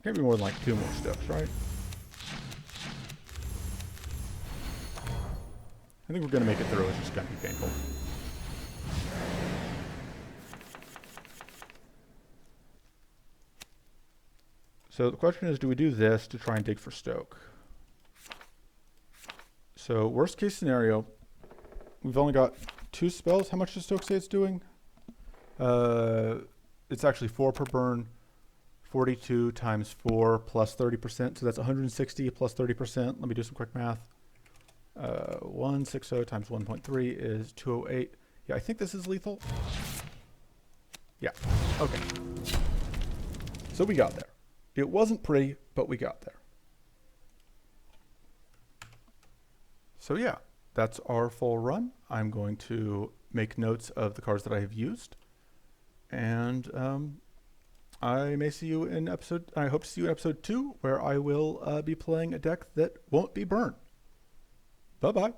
Can't be more than like 2 more Stokes, right? I think we're going to make it through. It's just going to be painful. So the question is, do we do this to try and dig for Stoke? So worst case scenario, we've only got 2 spells. How much does Stoke say it's doing? It's actually 4 per burn. 42 times 4 plus 30%. So that's 160 plus 30%. Let me do some quick math. 160 times 1.3 is 208. Yeah, I think this is lethal. Yeah. Okay. So we got there. It wasn't pretty, but we got there. So yeah, that's our full run. I'm going to make notes of the cards that I have used. And I may see you in episode, I hope to see you in episode 2, where I will be playing a deck that won't be burnt. Bye-bye.